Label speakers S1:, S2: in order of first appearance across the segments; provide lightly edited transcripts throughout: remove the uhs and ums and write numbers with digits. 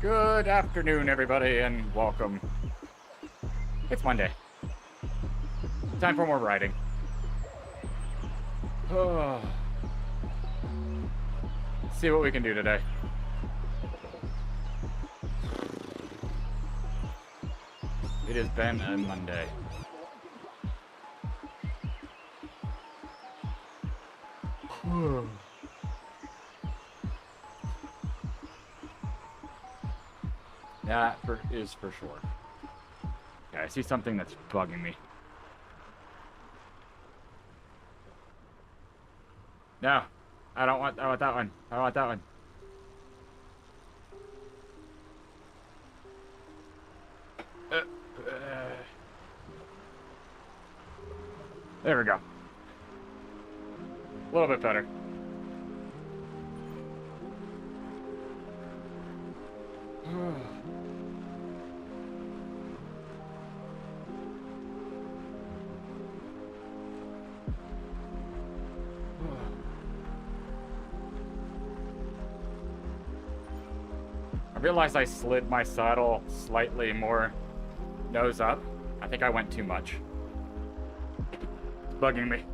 S1: Good afternoon, everybody, and welcome. It's Monday. Time for more riding. Oh. See what we can do today. It has been a Monday. That is for sure. Yeah, I see something that's bugging me. No, I want that one. I want that one. There we go. A little bit better. I realized I slid my saddle slightly more nose up. I think I went too much. It's bugging me.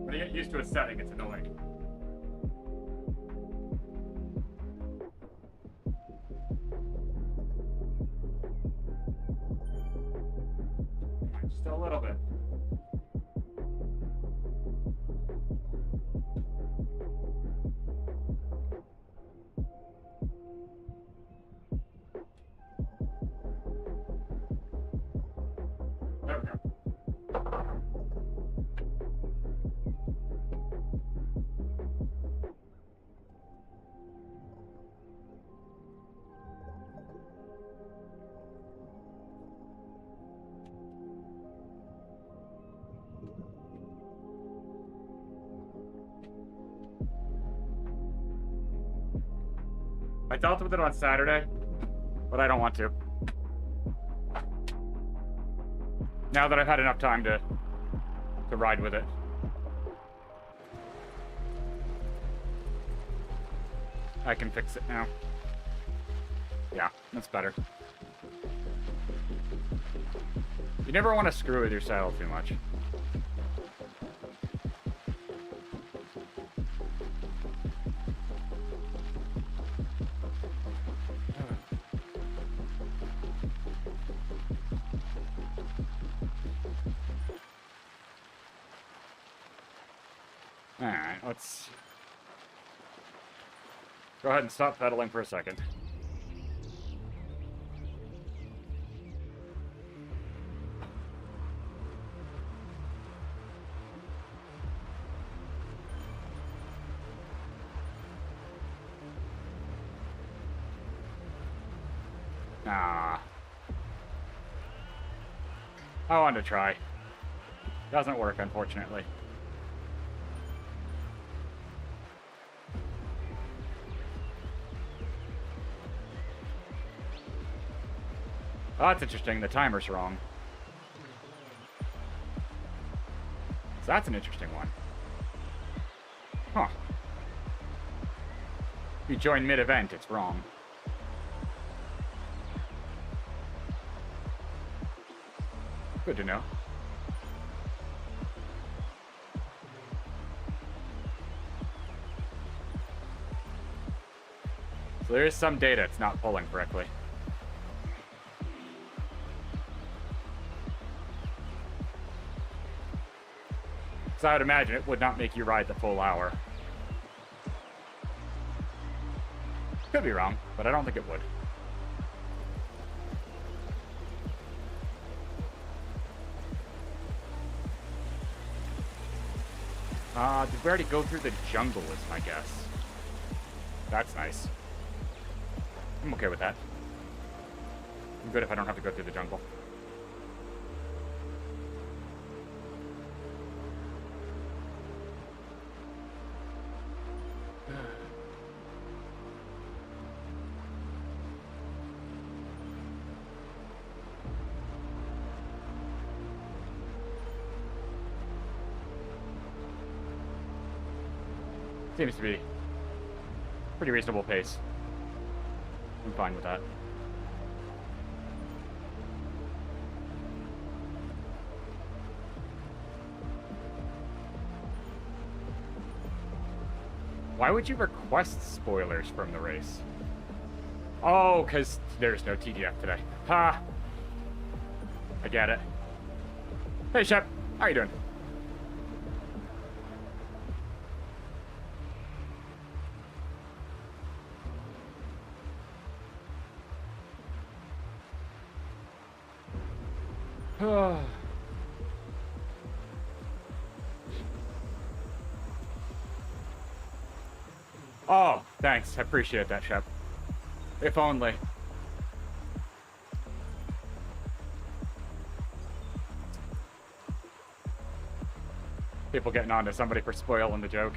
S1: When I get used to a setting, it's annoying. Just a little bit. There we go. I dealt with it on Saturday, but I don't want to. Now that I've had enough time to ride with it. I can fix it now. Yeah, that's better. You never want to screw with your saddle too much. Alright, let's go ahead and stop pedaling for a second. Ah. I wanted to try. Doesn't work, unfortunately. Oh, that's interesting. The timer's wrong. So that's an interesting one. Huh. If you join mid-event, it's wrong. Good to know. So there is some data it's not pulling correctly. So I would imagine it would not make you ride the full hour. Could be wrong, but I don't think it would. Did we already go through the jungle is my guess. That's nice. I'm okay with that. I'm good if I don't have to go through the jungle. Seems to be pretty reasonable pace. I'm fine with that. Why would you request spoilers from the race? Oh, because there's no TDF today. Ha! I get it. Hey, Shep. How you doing? Oh, thanks. I appreciate that, Shep. If only. People getting on to somebody for spoiling the joke.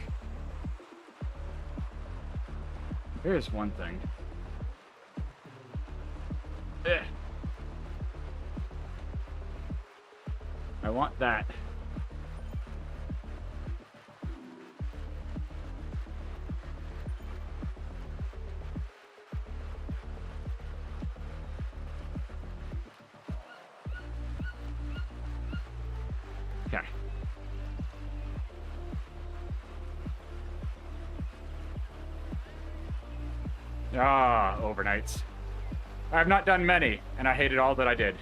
S1: Here's one thing. Ugh. I want that. Okay. Ah, overnights. I have not done many, and I hated all that I did.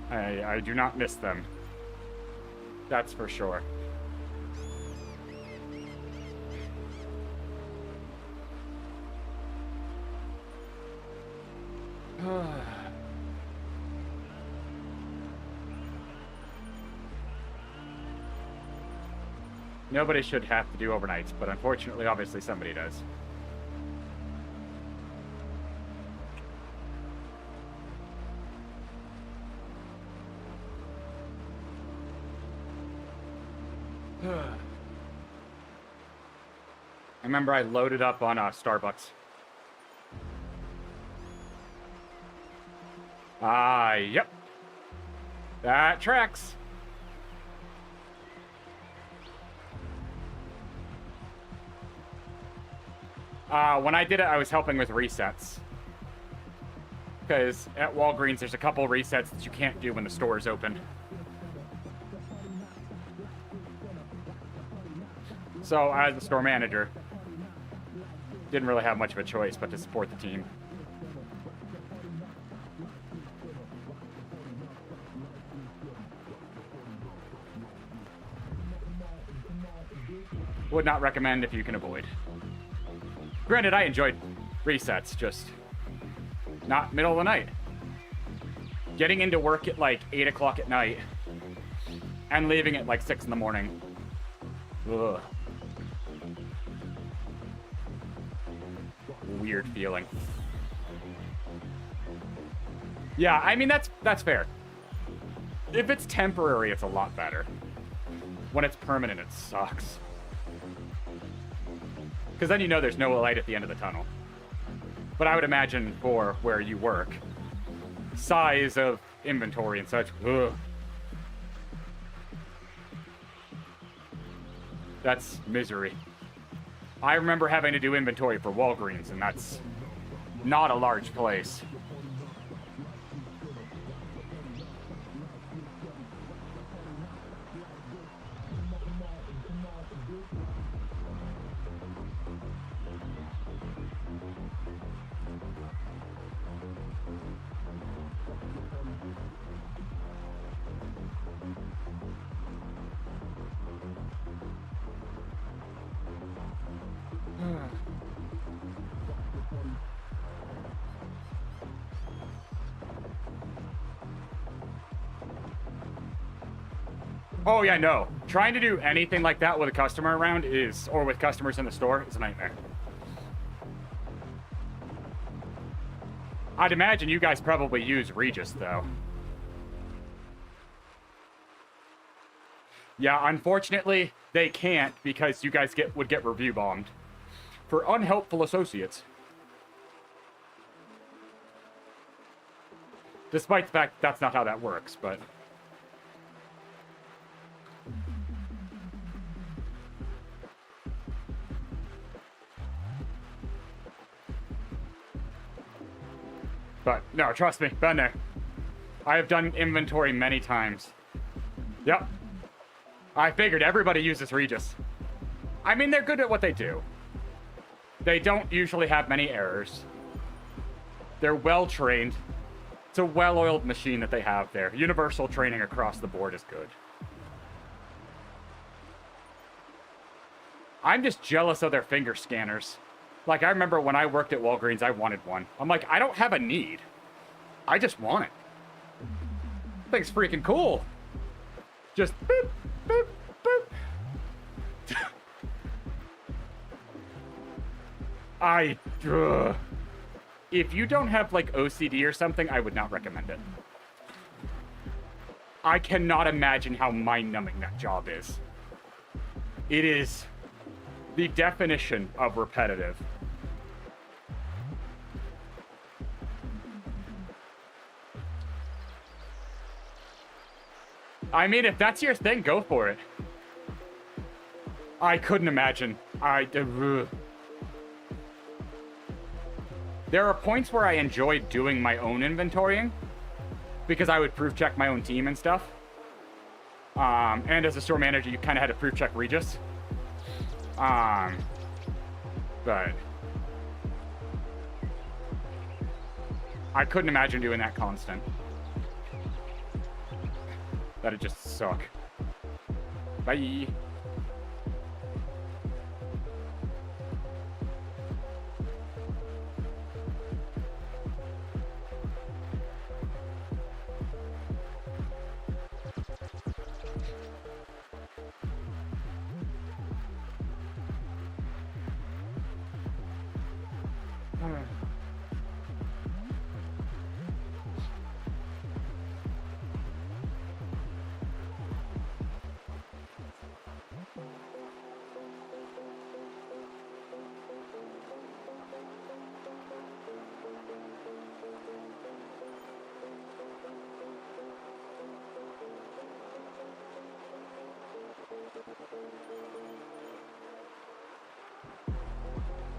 S1: I do not miss them. That's for sure. Nobody should have to do overnights, but unfortunately, obviously, somebody does. I remember I loaded up on Starbucks. Yep. That tracks. When I did it, I was helping with resets. Because at Walgreens, there's a couple resets that you can't do when the store is open. So, as the store manager, didn't really have much of a choice but to support the team. Would not recommend if you can avoid. Granted, I enjoyed resets, just not middle of the night. Getting into work at like 8 o'clock at night and leaving at like 6 in the morning. Ugh. Weird feeling. Yeah, I mean, that's fair. If it's temporary, it's a lot better. When it's permanent, it sucks. Because then you know there's no light at the end of the tunnel. But I would imagine for where you work, size of inventory and such, ugh. That's misery. I remember having to do inventory for Walgreens, and that's not a large place. Oh, yeah, no. Trying to do anything like that with a customer around is, or with customers in the store, is a nightmare. I'd imagine you guys probably use Regis, though. Yeah, unfortunately, they can't because you guys would get review bombed for unhelpful associates. Despite the fact that's not how that works, but... But no, trust me, been there. I have done inventory many times. Yep. I figured everybody uses Regis. I mean, they're good at what they do. They don't usually have many errors. They're well trained. It's a well-oiled machine that they have there. Universal training across the board is good. I'm just jealous of their finger scanners. Like, I remember when I worked at Walgreens, I wanted one. I'm like, I don't have a need. I just want it. Thing's freaking cool. Just boop, boop, boop. If you don't have, like, OCD or something, I would not recommend it. I cannot imagine how mind-numbing that job is. It is the definition of repetitive. I mean, if that's your thing, go for it. I couldn't imagine. There are points where I enjoyed doing my own inventorying because I would proof check my own team and stuff. And as a store manager, you kind of had to proof check Regis. But I couldn't imagine doing that constant. That'd just suck. Bye.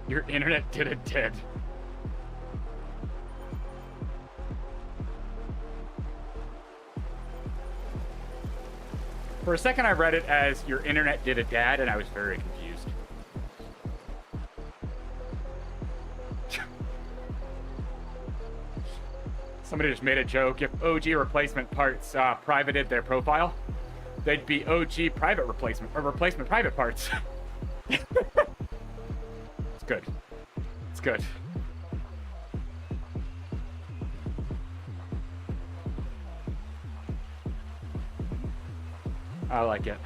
S1: Your internet did it dead. For a second, I read it as your internet did a dad, and I was very confused. Somebody just made a joke. If OG replacement parts privated their profile, they'd be OG private replacement, or replacement private parts. Good. It's good. I like it.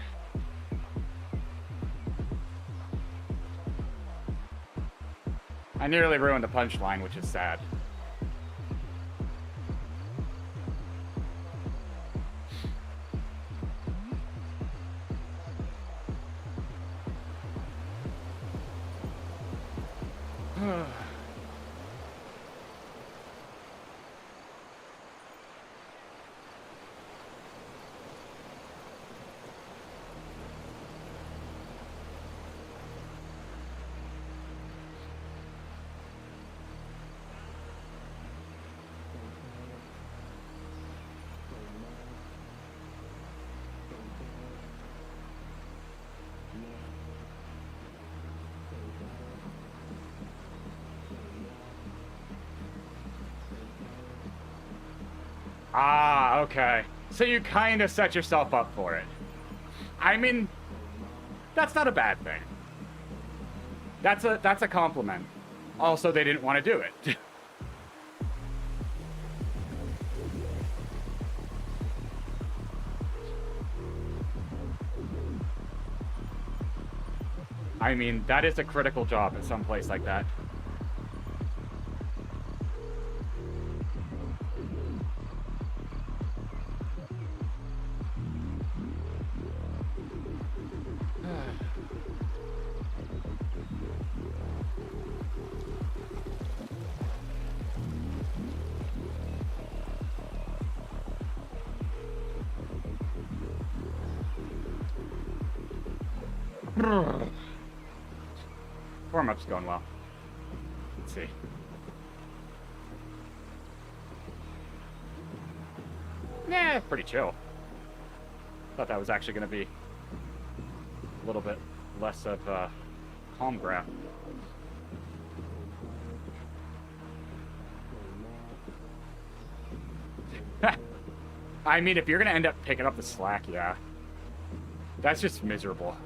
S1: I nearly ruined the punchline, which is sad. Ah, okay. So you kind of set yourself up for it. I mean, that's not a bad thing. That's a compliment. Also, they didn't want to do it. I mean, that is a critical job at some place like that. Warm-up's going well. Let's see. Yeah, pretty chill. Thought that was actually going to be a little bit less of calm graph. I mean, if you're going to end up picking up the slack, yeah. That's just miserable.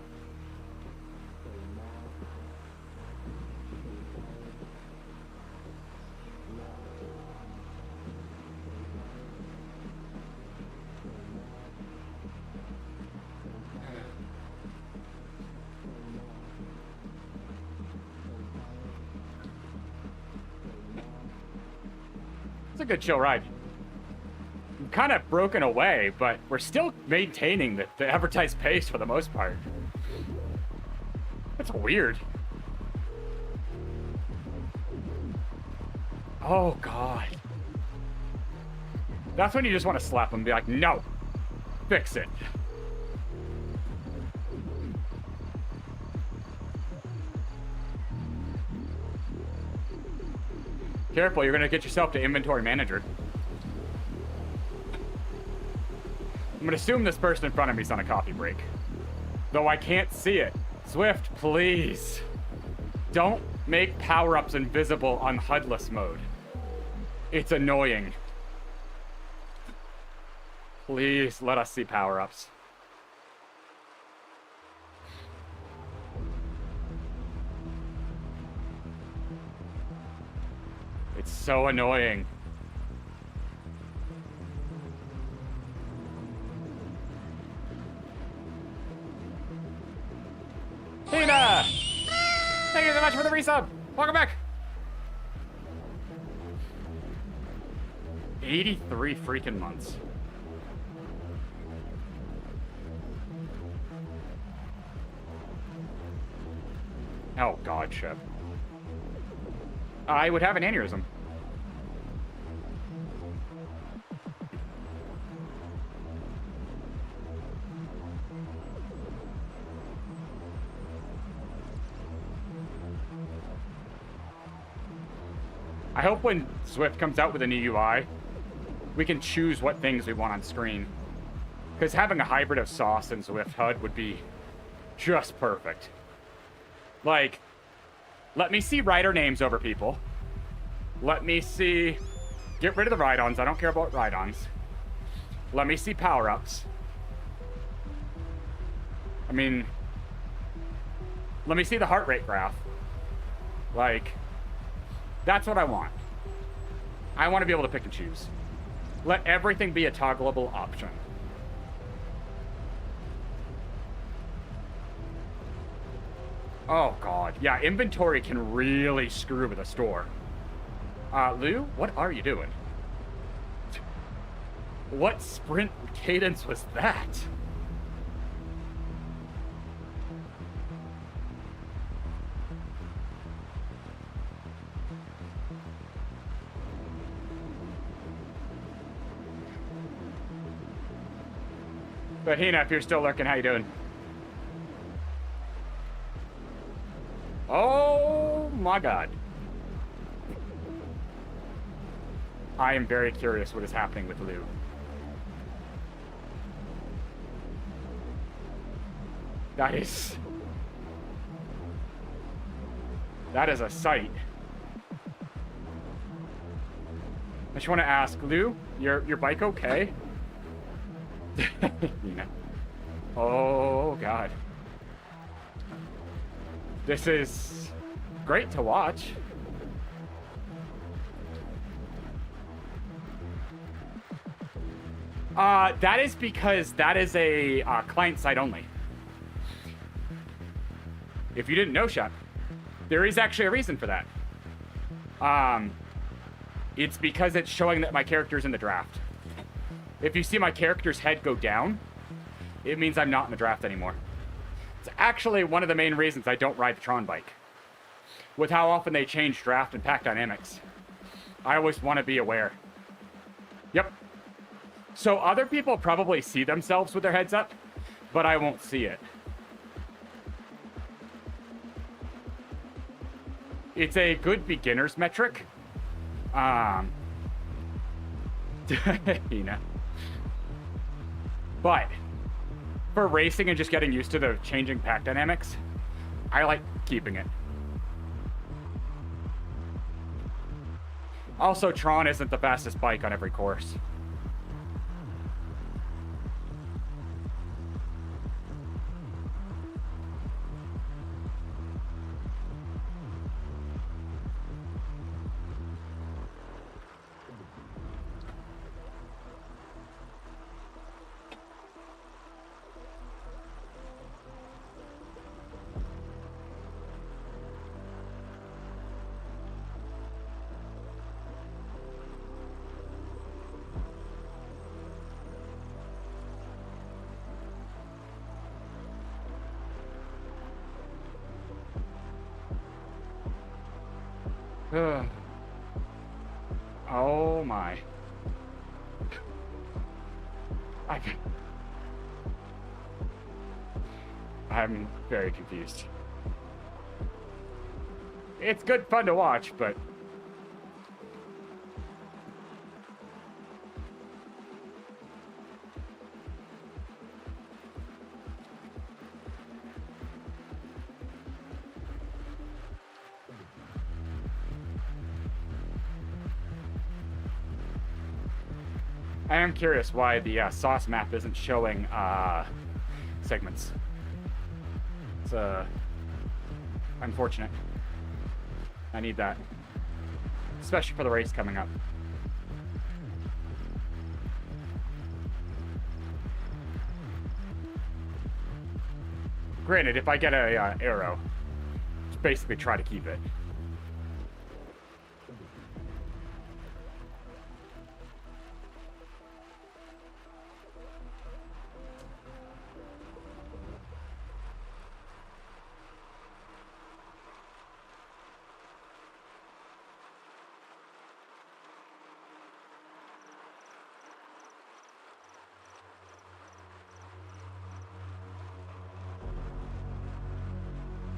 S1: It's a good chill ride. I'm kind of broken away, but we're still maintaining the advertised pace for the most part. That's weird. Oh, God. That's when you just want to slap them and be like, no, fix it. Careful, you're going to get yourself to inventory manager. I'm going to assume this person in front of me is on a coffee break. Though I can't see it. Zwift, please. Don't make power-ups invisible on HUD-less mode. It's annoying. Please let us see power-ups. It's so annoying. Tina! Thank you so much for the resub. Welcome back. 83 freaking months. Oh, God, Shep. I would have an aneurysm. I hope when Zwift comes out with a new UI, we can choose what things we want on screen. Because having a hybrid of Sauce and Zwift HUD would be just perfect. Like, let me see rider names over people. Let me see... Get rid of the ride-ons. I don't care about ride-ons. Let me see power-ups. I mean... Let me see the heart rate graph. Like... That's what I want. I want to be able to pick and choose. Let everything be a toggleable option. Oh, God. Yeah, inventory can really screw with a store. Lou, what are you doing? What sprint cadence was that? But Hina, if you're still lurking, how you doing? Oh my God. I am very curious what is happening with Lou. That is a sight. I just want to ask, Lou, your bike okay? Oh, God. This is great to watch. That is because that is a client side only. If you didn't know, Shep, there is actually a reason for that. It's because it's showing that my character's in the draft. If you see my character's head go down, it means I'm not in the draft anymore. It's actually one of the main reasons I don't ride the Tron bike. With how often they change draft and pack dynamics, I always want to be aware. Yep. So other people probably see themselves with their heads up, but I won't see it. It's a good beginner's metric. You know. But for racing and just getting used to the changing pack dynamics, I like keeping it. Also, Tron isn't the fastest bike on every course. Oh my. I'm very confused. It's good fun to watch, but I am curious why the sauce map isn't showing segments. It's unfortunate. I need that, especially for the race coming up. Granted, if I get a arrow, just basically try to keep it.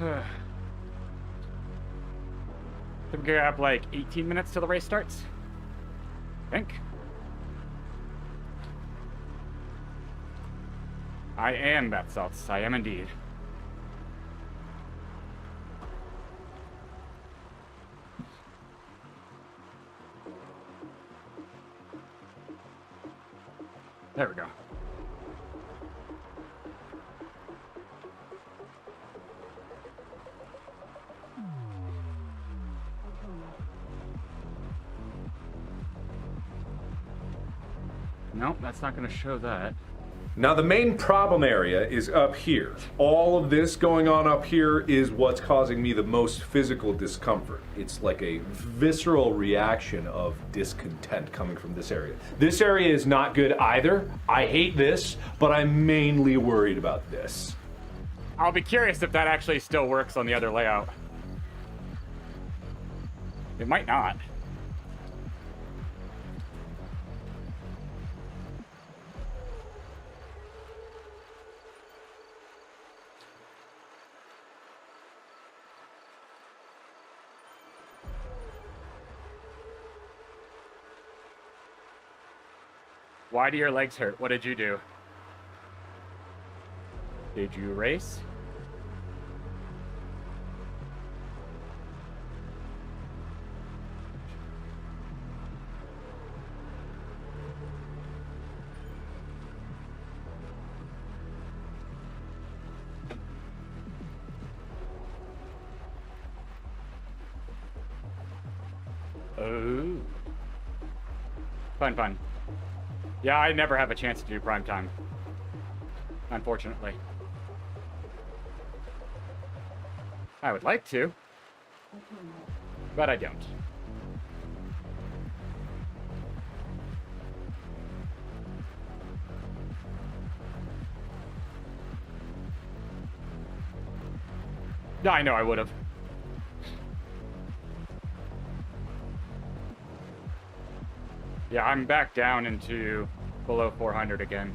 S1: I think we have like 18 minutes till the race starts. I think. I am Batsalts. I am indeed. There we go. Nope, that's not going to show that.
S2: Now the main problem area is up here. All of this going on up here is what's causing me the most physical discomfort. It's like a visceral reaction of discontent coming from this area. This area is not good either. I hate this, but I'm mainly worried about this.
S1: I'll be curious if that actually still works on the other layout. It might not. Why do your legs hurt? What did you do? Did you race? Oh. Fun. Yeah, I never have a chance to do prime time, unfortunately. I would like to, but I don't. Yeah, I know I would have. Yeah, I'm back down into below 400 again,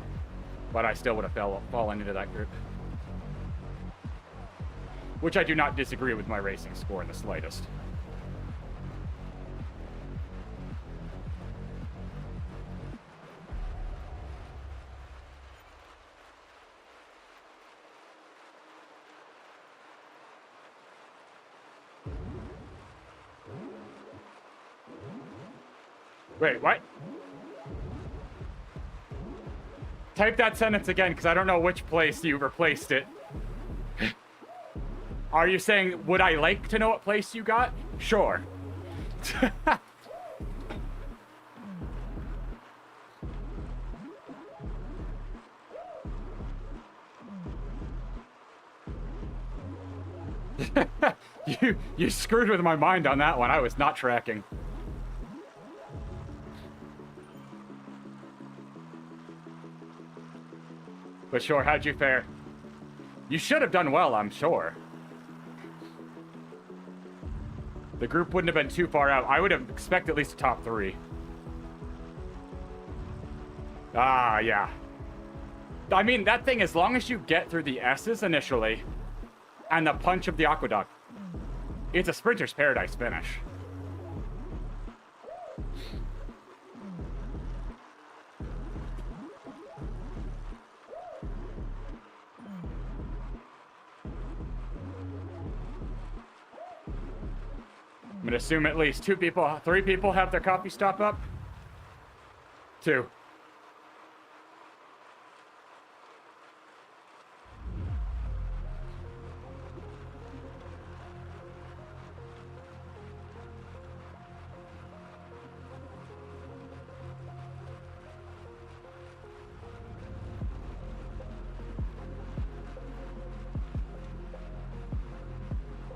S1: but I still would have fallen into that group. Which I do not disagree with my racing score in the slightest. Wait, what? Type that sentence again, because I don't know which place you replaced it. Are you saying, would I like to know what place you got? Sure. You screwed with my mind on that one. I was not tracking. But sure, how'd you fare? You should have done well, I'm sure. The group wouldn't have been too far out. I would have expected at least a top 3. Ah, yeah. I mean, that thing, as long as you get through the S's initially, and the punch of the aqueduct, it's a sprinter's paradise finish. I'm gonna assume at least 3 people have their coffee stop up. 2.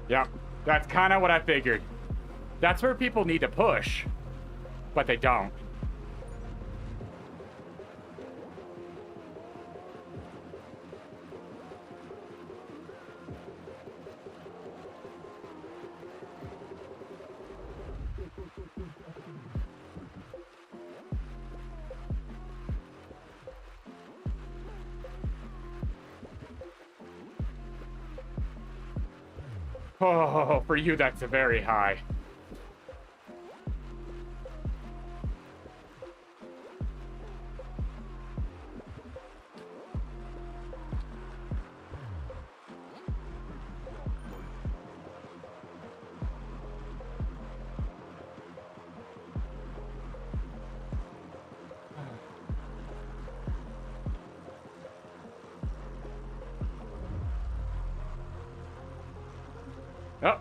S1: Yeah, that's kind of what I figured. That's where people need to push, but they don't. Oh, for you, that's very high. Oh,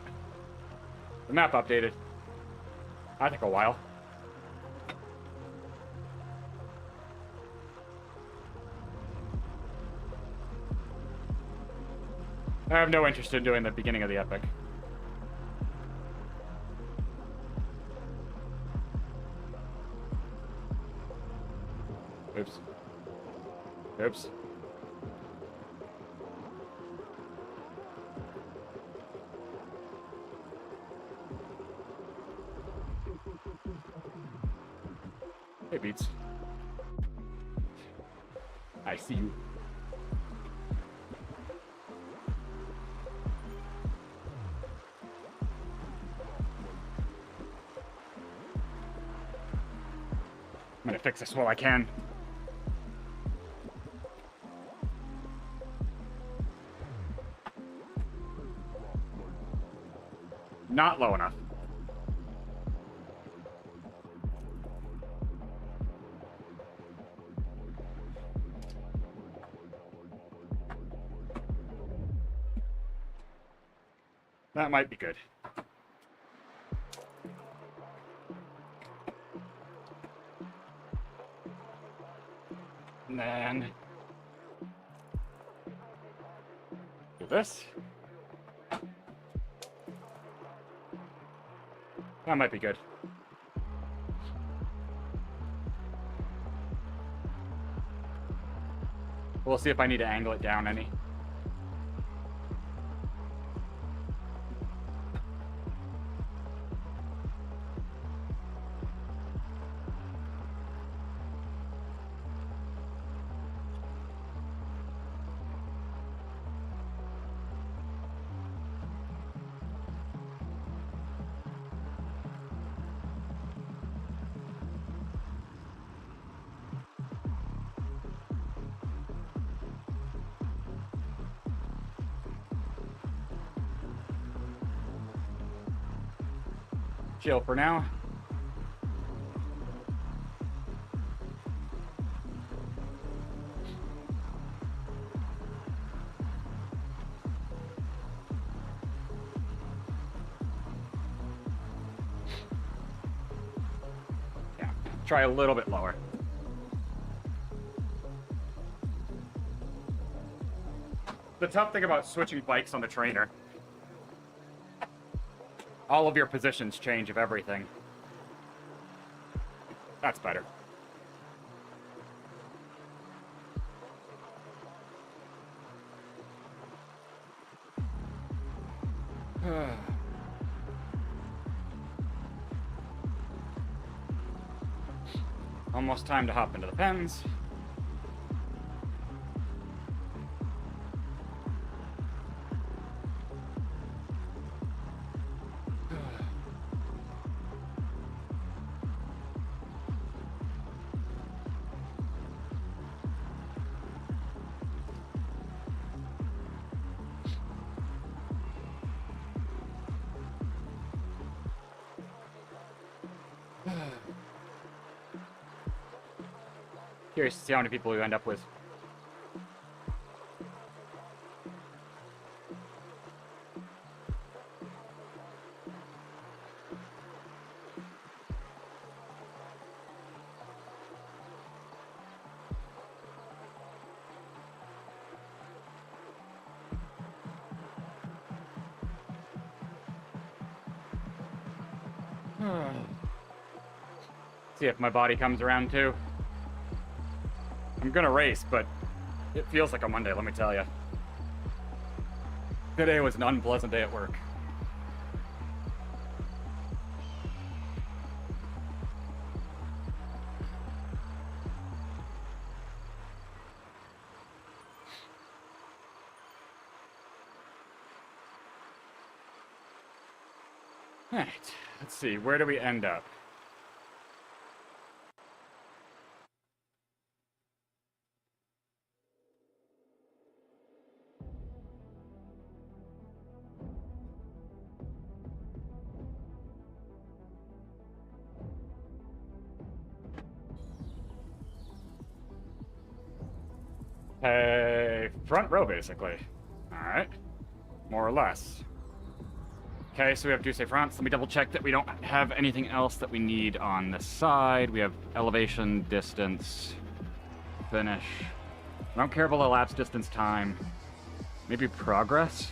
S1: the map updated. I took a while. I have no interest in doing the beginning of the epic. Oops. Oops. Hey, Beats. I see you. I'm gonna fix this while I can. Not low enough. That might be good. And then do this. That might be good. We'll see if I need to angle it down any. Chill for now. Try a little bit lower. The tough thing about switching bikes on the trainer, all of your positions change of everything. That's better. Almost time to hop into the pens. Curious to see how many people you end up with. See if my body comes around too. I'm gonna race, but it feels like a Monday, let me tell you. Today was an unpleasant day at work. Alright, let's see, where do we end up? Front row, basically. Alright. More or less. Okay, so we have Douce France. Let me double check that we don't have anything else that we need on this side. We have elevation, distance, finish. I don't care about the lapse distance time. Maybe progress?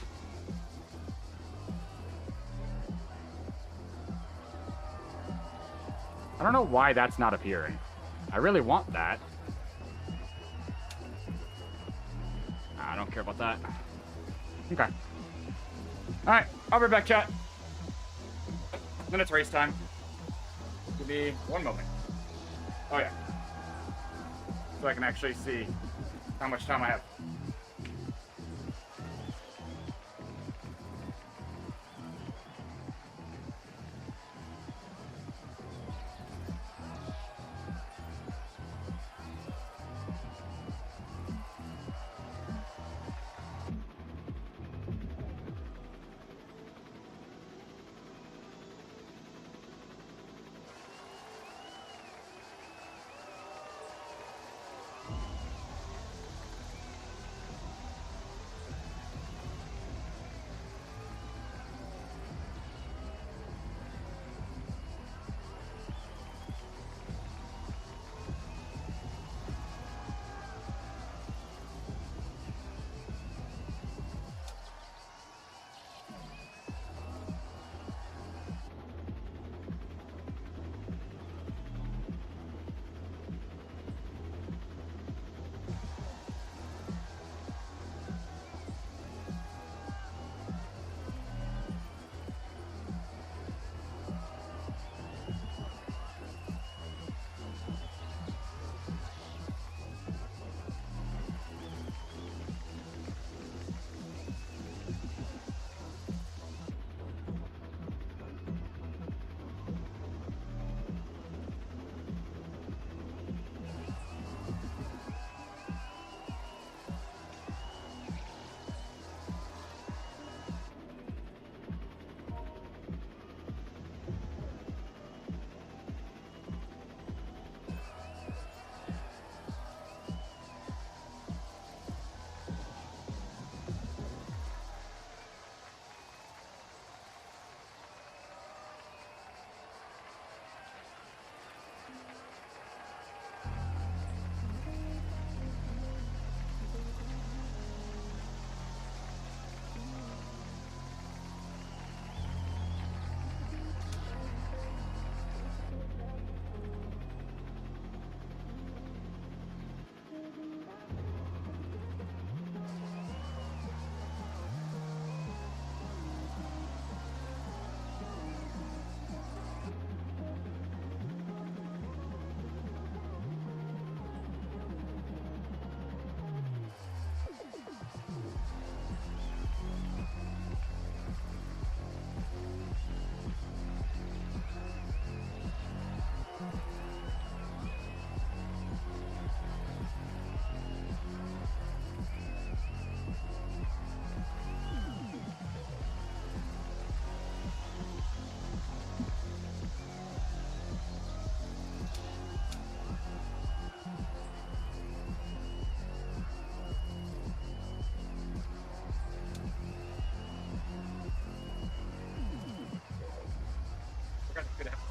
S1: I don't know why that's not appearing. I really want that. I don't care about that. Okay. Alright, I'll be back, chat. Then it's race time. Give me one moment. Oh, yeah. So I can actually see how much time I have.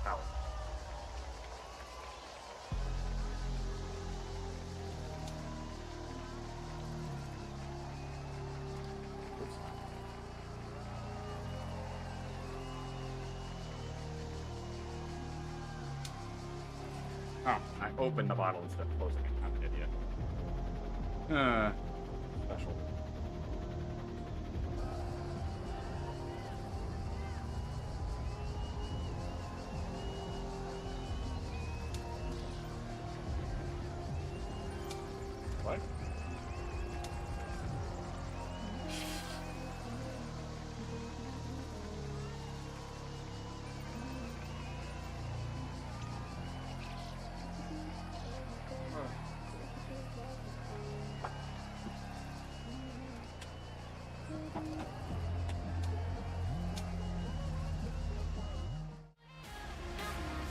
S1: Oh. Oh, I opened the bottle instead of closing it. I'm an idiot. Special. What?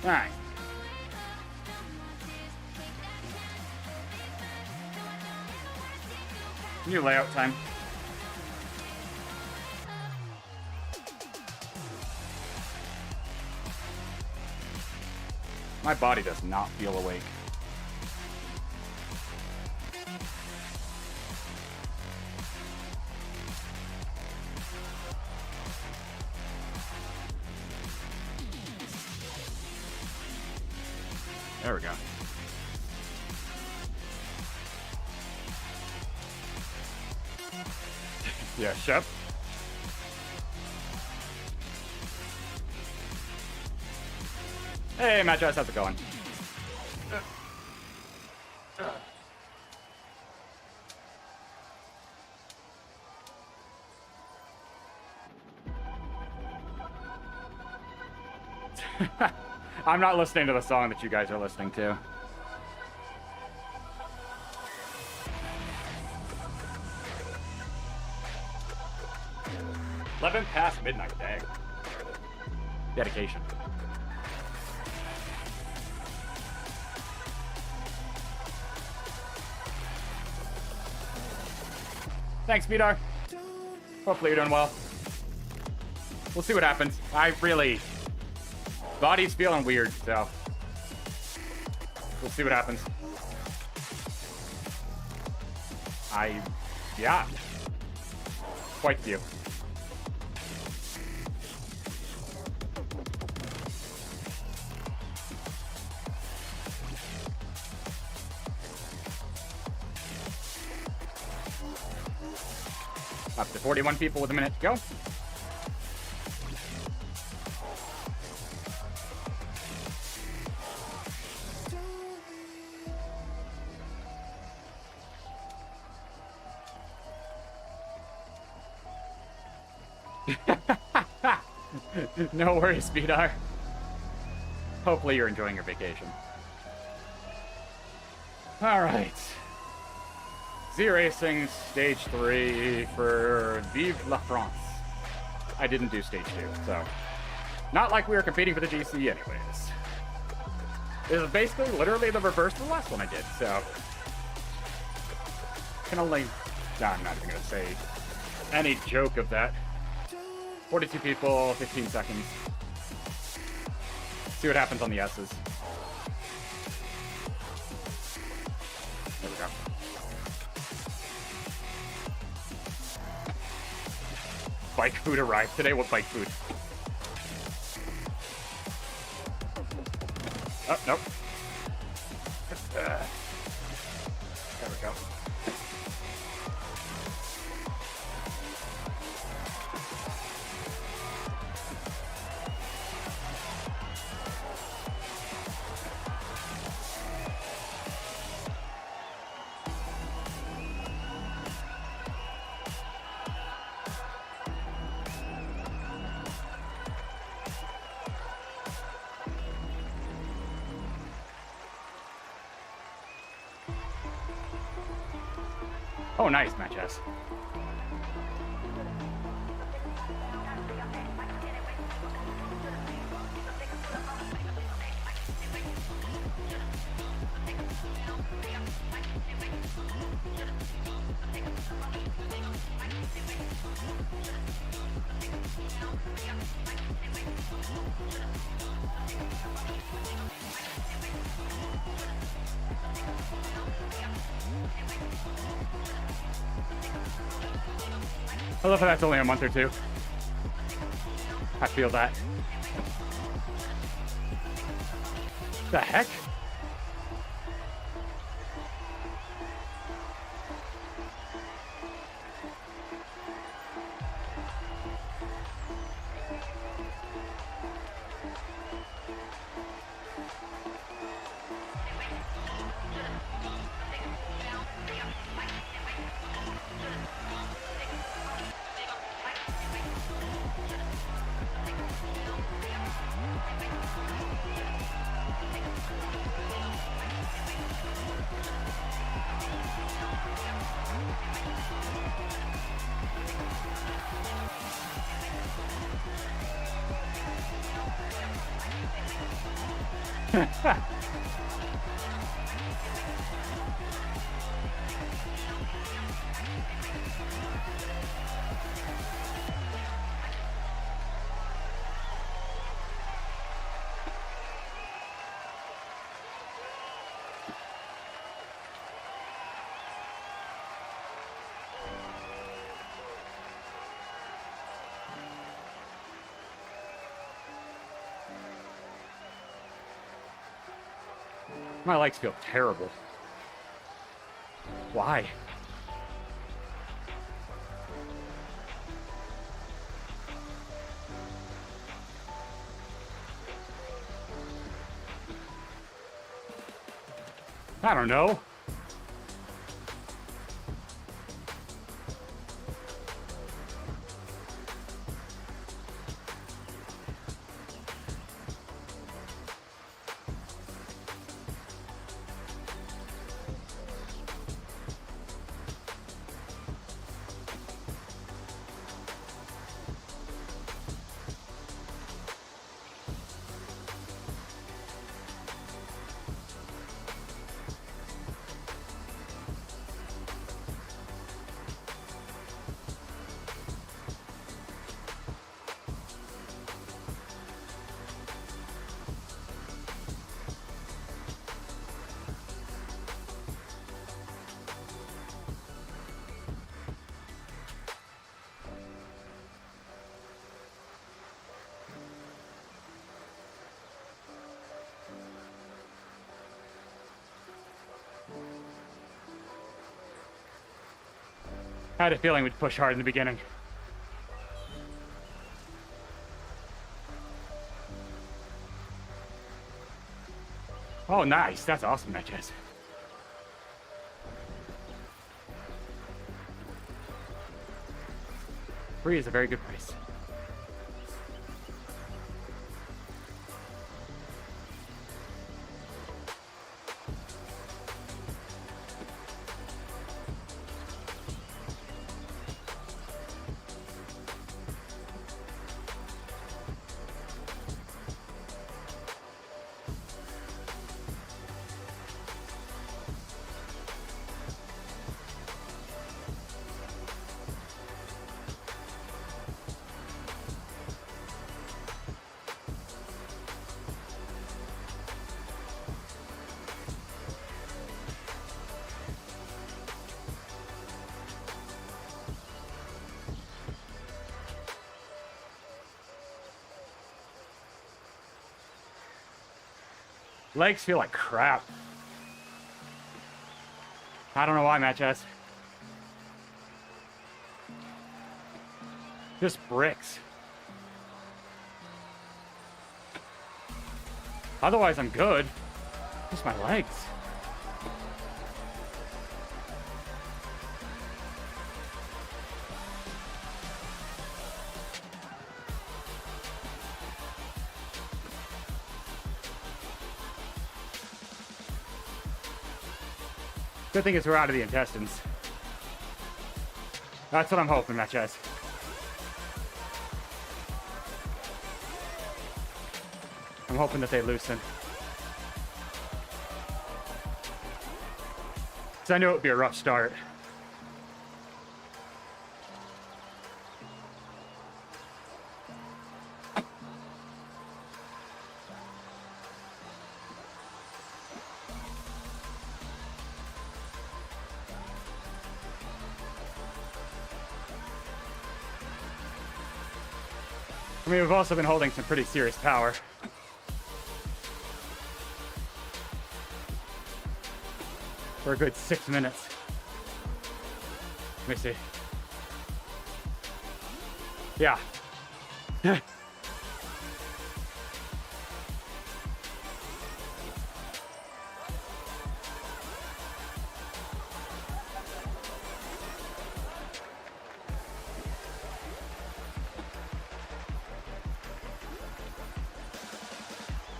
S1: All right. New layout time. My body does not feel awake. There we go. Yeah, Shep. Hey, Matt Joss, how's it going? I'm not listening to the song that you guys are listening to. $11 past midnight, dang. Dedication. Thanks, Vidar. Hopefully you're doing well. We'll see what happens. Body's feeling weird, so we'll see what happens. Yeah. Quite a few. Up to 41 people with a minute to go. No worries, Vidar. Hopefully you're enjoying your vacation. Alright. ZRacing Stage 3 for Vive la France. I didn't do Stage 2, so... Not like we were competing for the GC anyways. This is basically literally the reverse of the last one I did, so... Can only... No, I'm not even gonna say any joke of that. 42 people, 15 seconds. See what happens on the S's. There we go. Bike food arrived today? What bike food? Oh, nope. There we go. Oh, nice, Match S. I love how that's only a month or two. I feel that. The heck? My legs feel terrible. Why? I don't know. I had a feeling we'd push hard in the beginning. Oh, nice. That's awesome, Natchez. Free is a very good price. Legs feel like crap. I don't know why, Natchez. Just bricks. Otherwise, I'm good. Just my legs. Good thing is we're out of the intestines. That's what I'm hoping, Natchez. I'm hoping that they loosen. Because I knew it would be a rough start. I mean, we've also been holding some pretty serious power. For a good 6 minutes. Let me see. Yeah.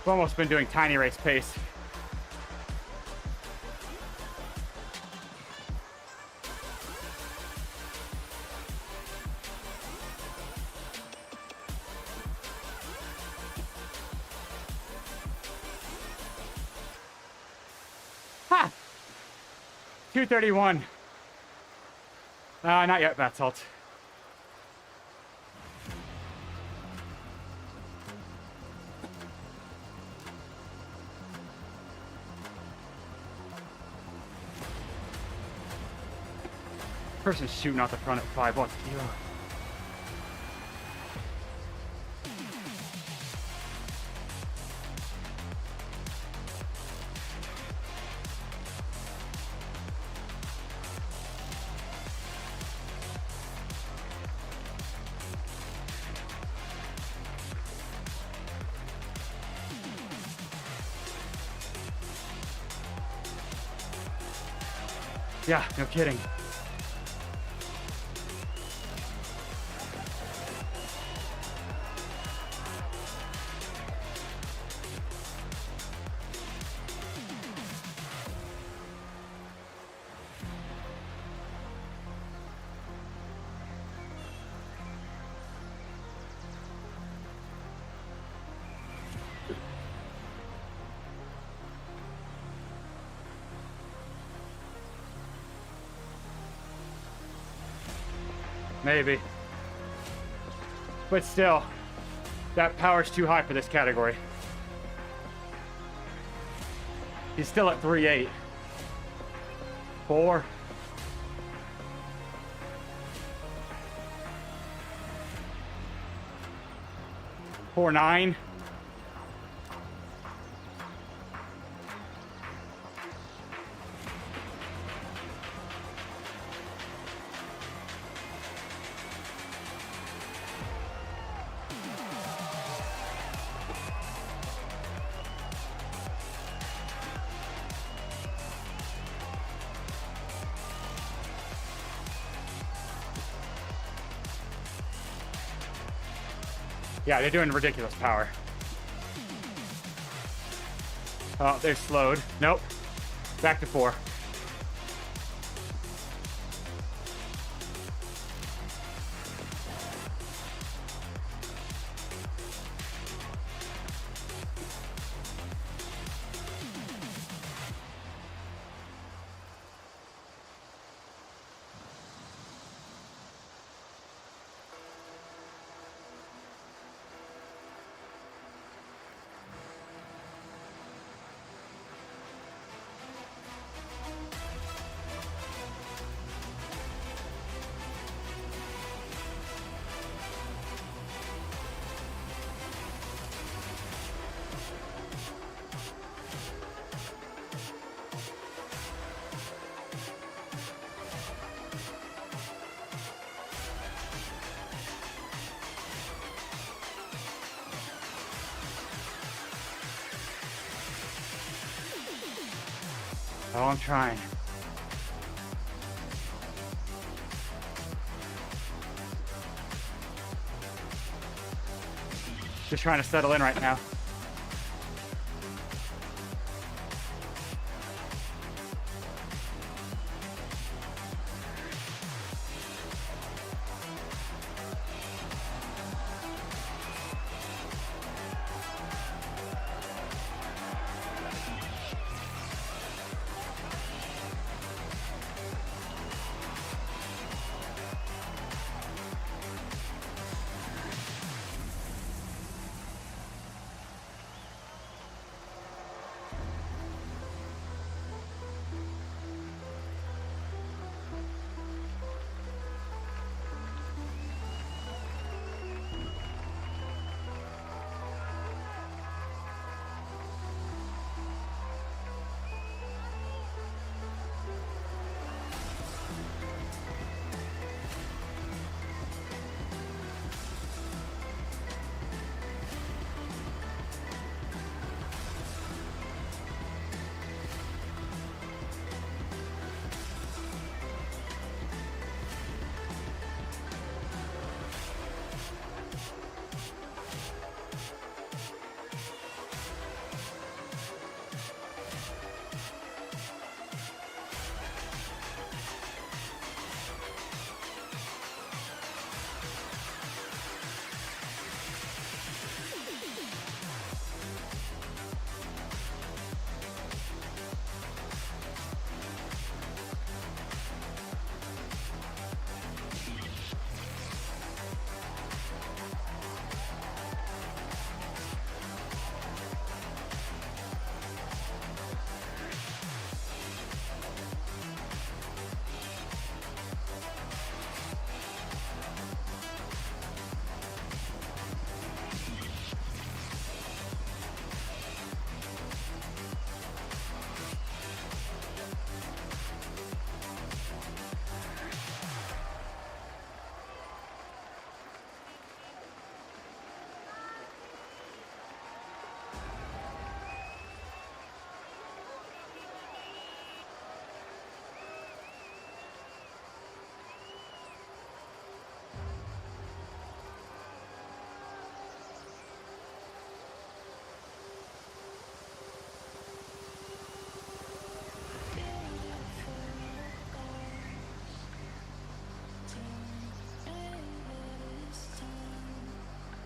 S1: I've almost been doing tiny race pace. Ha! 2:31. Not yet, Batselt. Person shooting out the front at 5 watts. Yeah, no kidding. Maybe. But still, that power's too high for this category. He's still at 3.8. 4. Four 9. Yeah, they're doing ridiculous power. Oh, they're slowed. Nope. Back to 4. Oh, I'm trying. Just trying to settle in right now.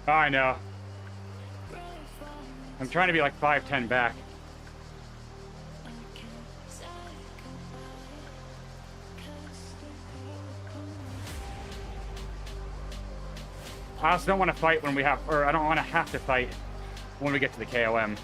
S1: I know. I'm trying to be like 5'10" back. I also don't want to fight when we have, or I don't want to have to fight when we get to the KOM.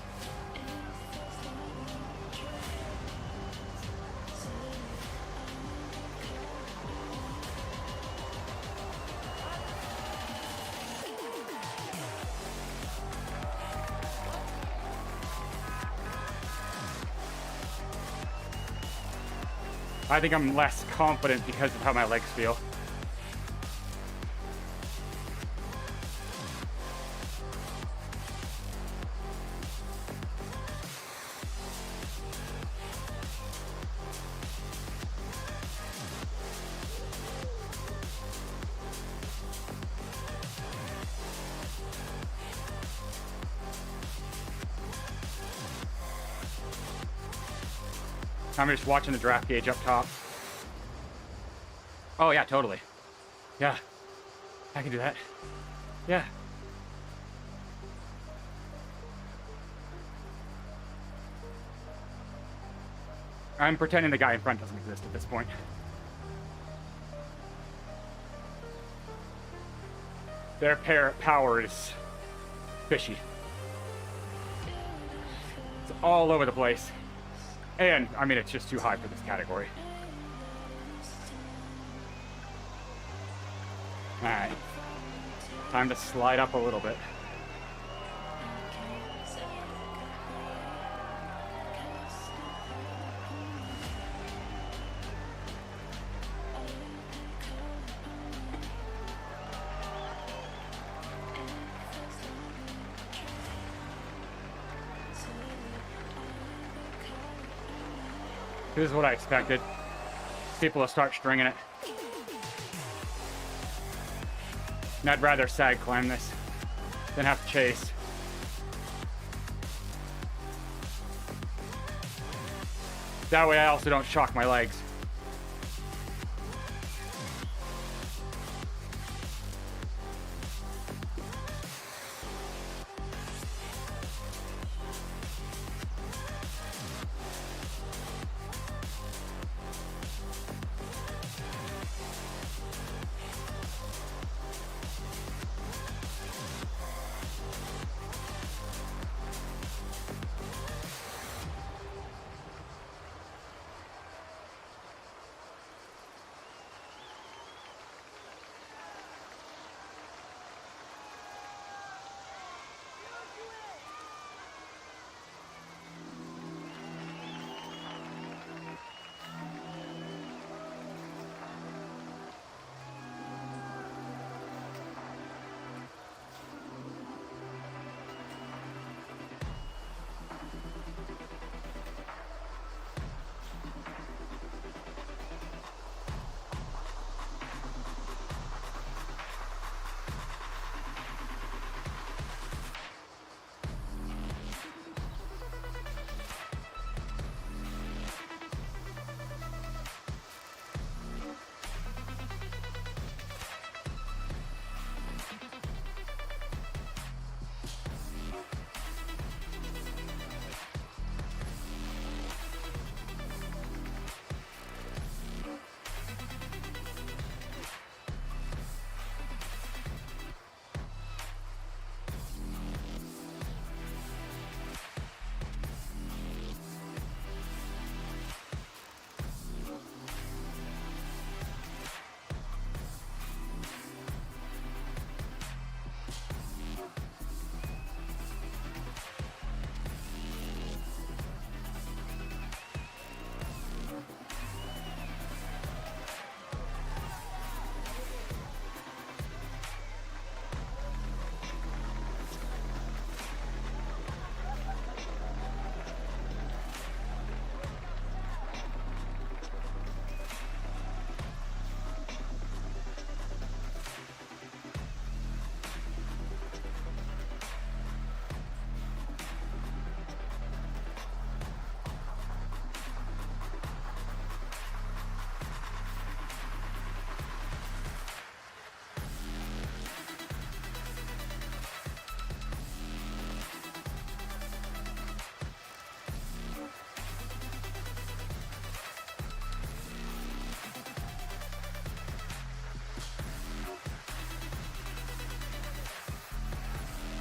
S1: I think I'm less confident because of how my legs feel. I'm just watching the draft gauge up top. Oh yeah, totally. Yeah, I can do that. Yeah. I'm pretending the guy in front doesn't exist at this point. Their power is fishy. It's all over the place. And, I mean, it's just too high for this category. Alright. Time to slide up a little bit. This is what I expected. People will start stringing it. And I'd rather sag climb this than have to chase. That way I also don't shock my legs.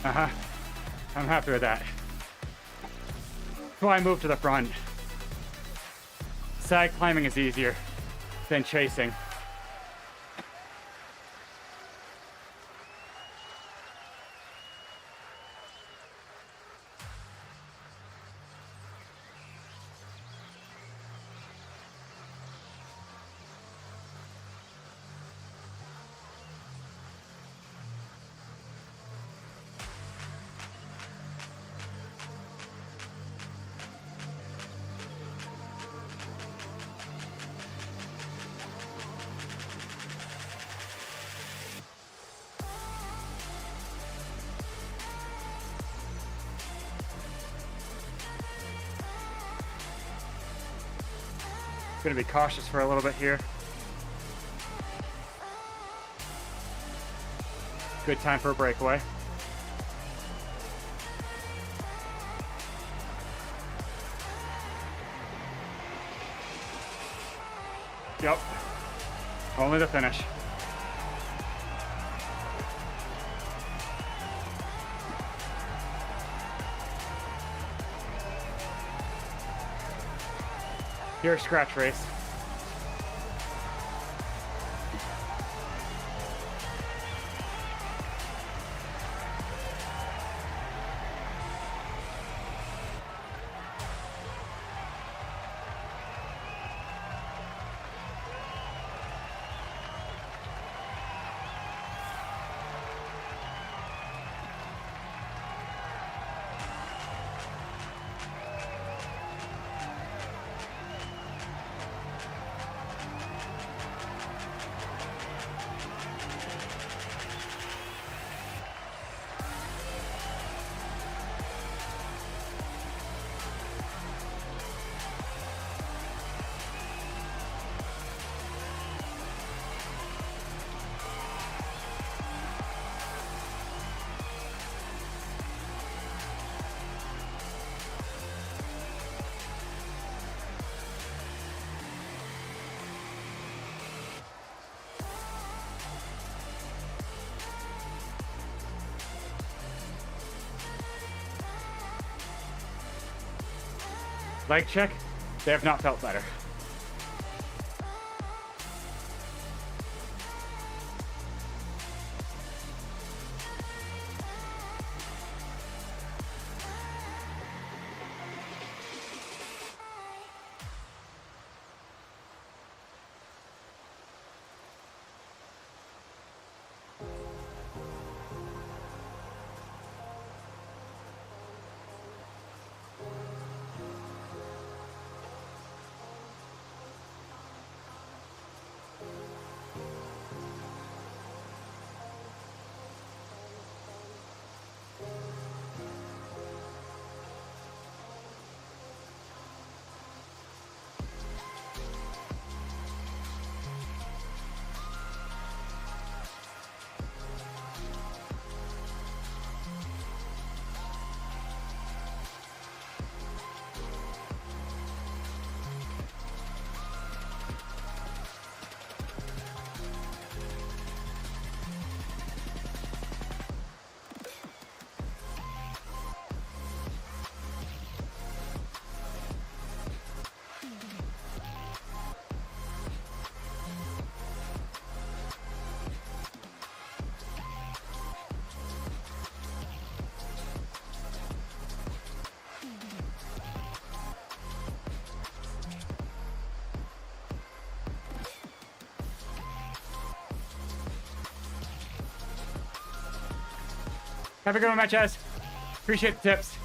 S1: Uh-huh. I'm happy with that. That's why I moved to the front. Side climbing is easier than chasing. Gonna be cautious for a little bit here. Good time for a breakaway. Yep. Only the finish. Here, scratch race. Leg check, they have not felt better. Have a good one, my Chaz. Appreciate the tips.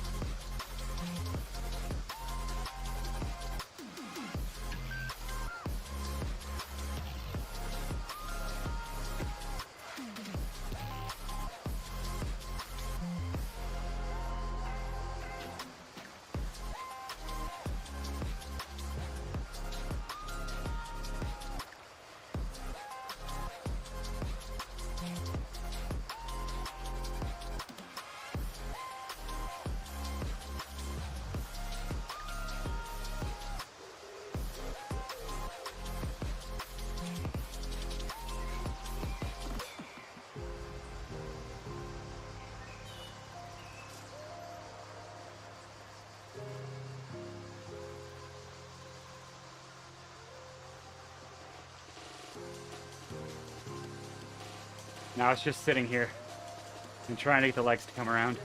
S1: Now it's just sitting here and trying to get the legs to come around.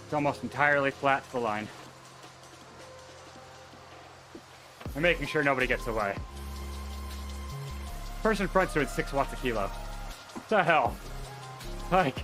S1: It's almost entirely flat to the line. I'm making sure nobody gets away. Person in front's doing 6 watts a kilo. What the hell? Like...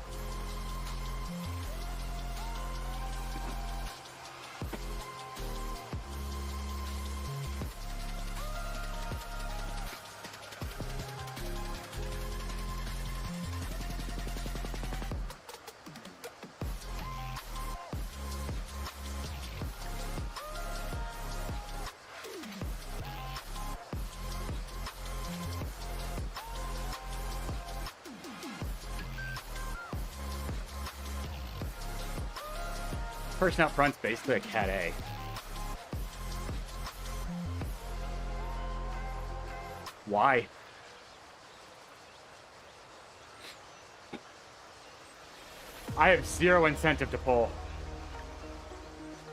S1: person out front's basically a cat A. Why? I have 0 incentive to pull.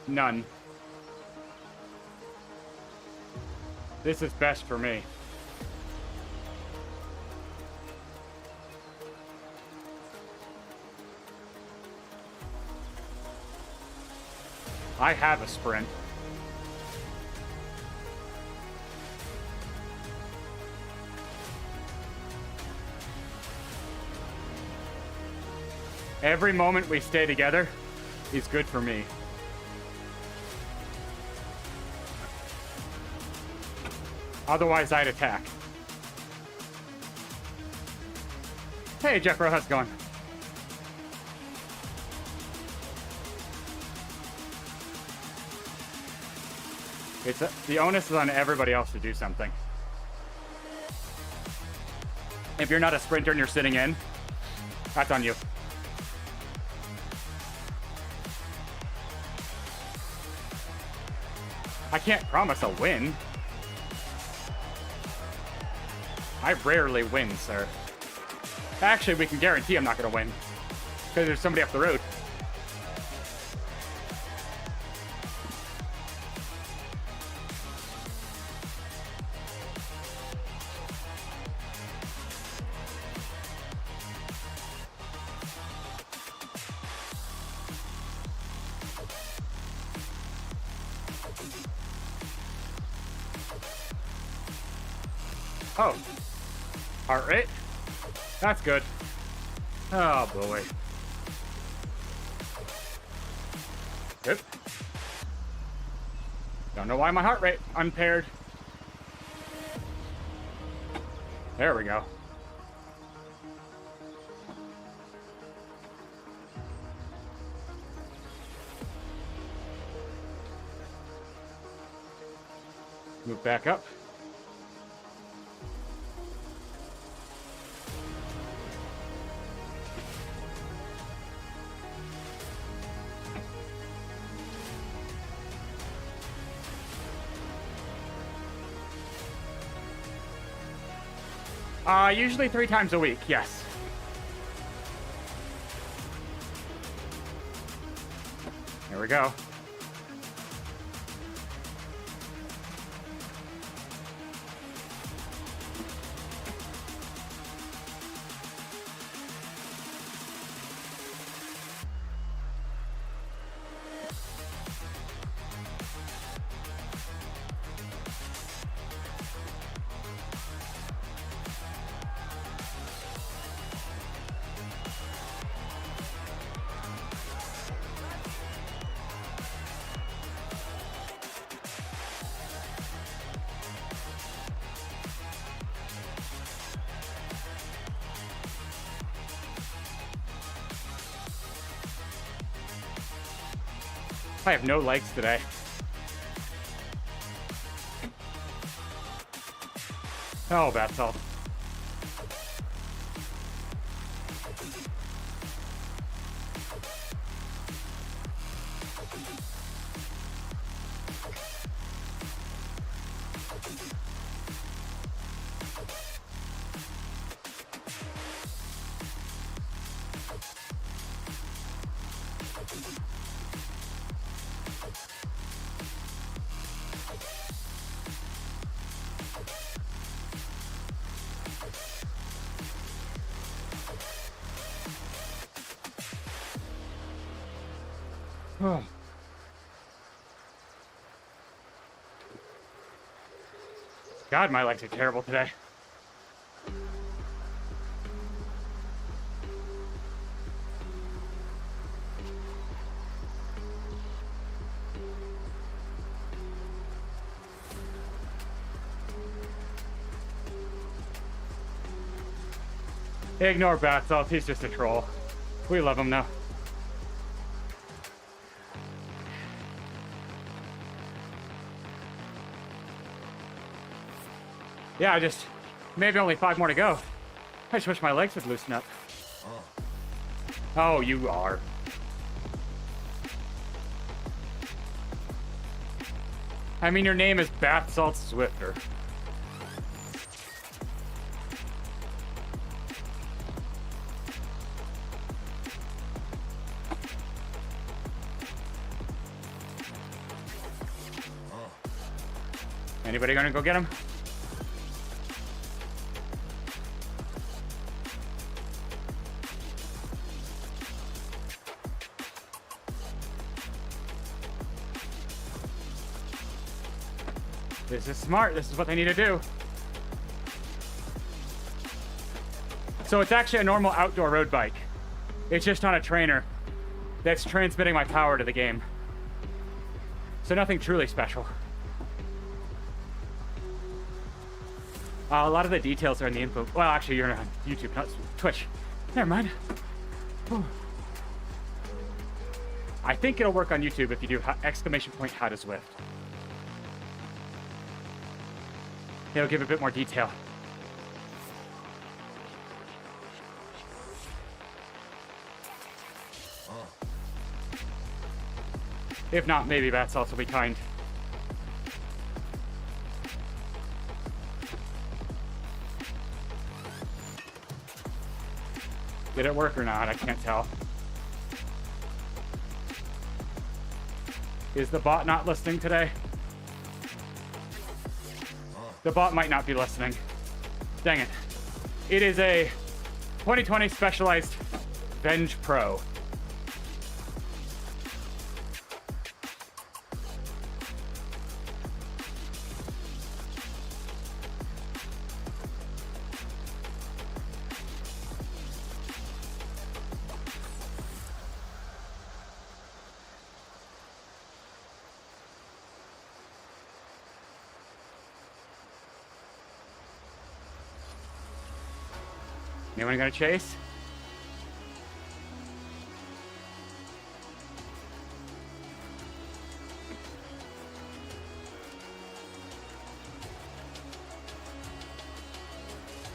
S1: None. This is best for me. I have a sprint. Every moment we stay together is good for me. Otherwise, I'd attack. Hey, Jeffro, how's it going? The onus is on everybody else to do something. If you're not a sprinter and you're sitting in, that's on you. I can't promise a win. I rarely win, sir. Actually, we can guarantee I'm not going to win. Because there's somebody up the road. Oh. Heart rate? That's good. Oh, boy. Good. Don't know why my heart rate unpaired. There we go. Move back up. Usually 3 times a week, yes. There we go. I have no legs today. Oh, bath salt. God, my legs are terrible today. Ignore Batzalt, he's just a troll. We love him now. Yeah, maybe only 5 more to go. I just wish my legs would loosen up. Oh, you are. I mean, your name is Batzalt Zwifter. Anybody gonna go get him? This is smart. This is what they need to do. So it's actually a normal outdoor road bike. It's just on a trainer that's transmitting my power to the game. So nothing truly special. A lot of the details are in the info. Well, actually, you're on YouTube, not Twitch. Never mind. Whew. I think it'll work on YouTube if you do exclamation point how to Zwift. It'll give a bit more detail. If not, maybe Batzalt will be kind. Did it work or not? I can't tell. Is the bot not listening today? The bot might not be listening. Dang it. It is a 2020 Specialized Venge Pro. Anyone gonna chase?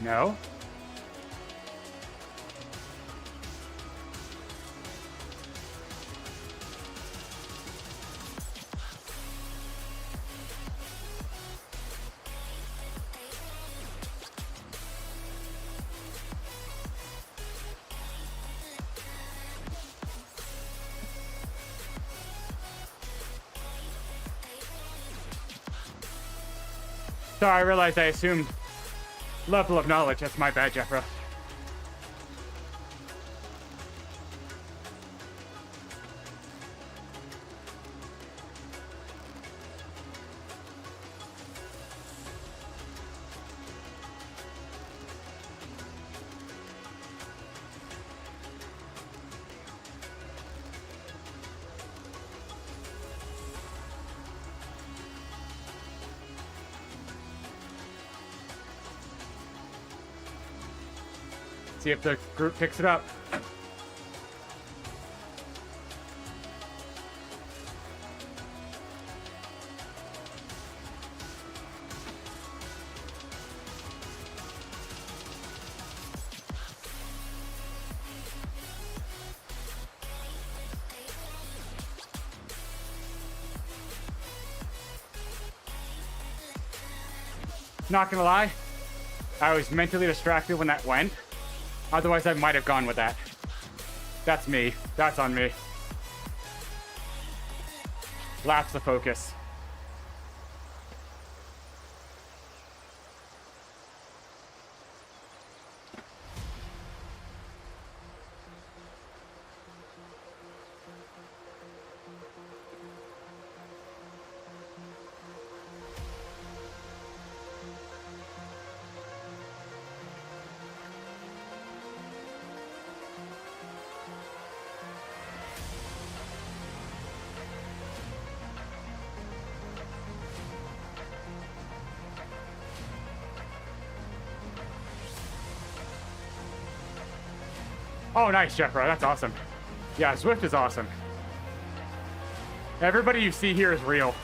S1: No? Sorry, I realized I assumed level of knowledge. That's my bad, Jeffro. See if the group picks it up. Not gonna lie, I was mentally distracted when that went. Otherwise, I might have gone with that. That's me. That's on me. Lapse the focus. Oh, nice, Jeffro. That's awesome. Yeah, Zwift is awesome. Everybody you see here is real.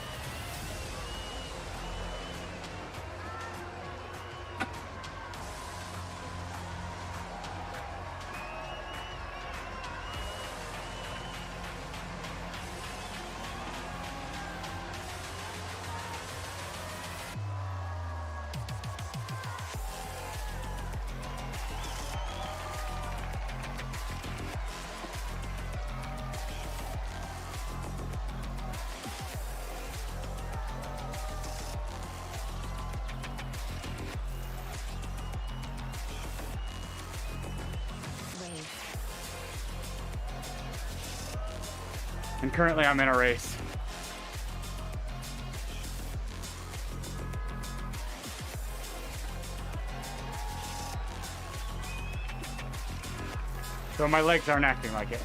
S1: And currently I'm in a race. So my legs aren't acting like it.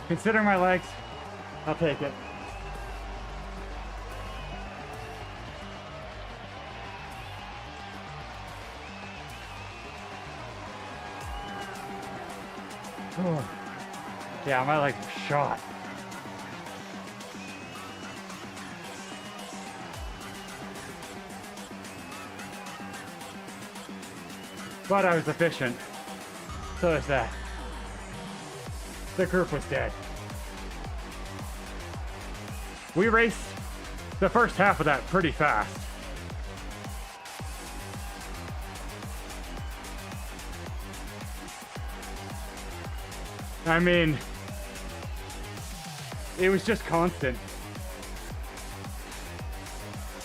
S1: Considering my legs, I'll take it. Oh. Yeah, my legs are shot. But I was efficient. So there's that. The group was dead. We raced the first half of that pretty fast. I mean, it was just constant.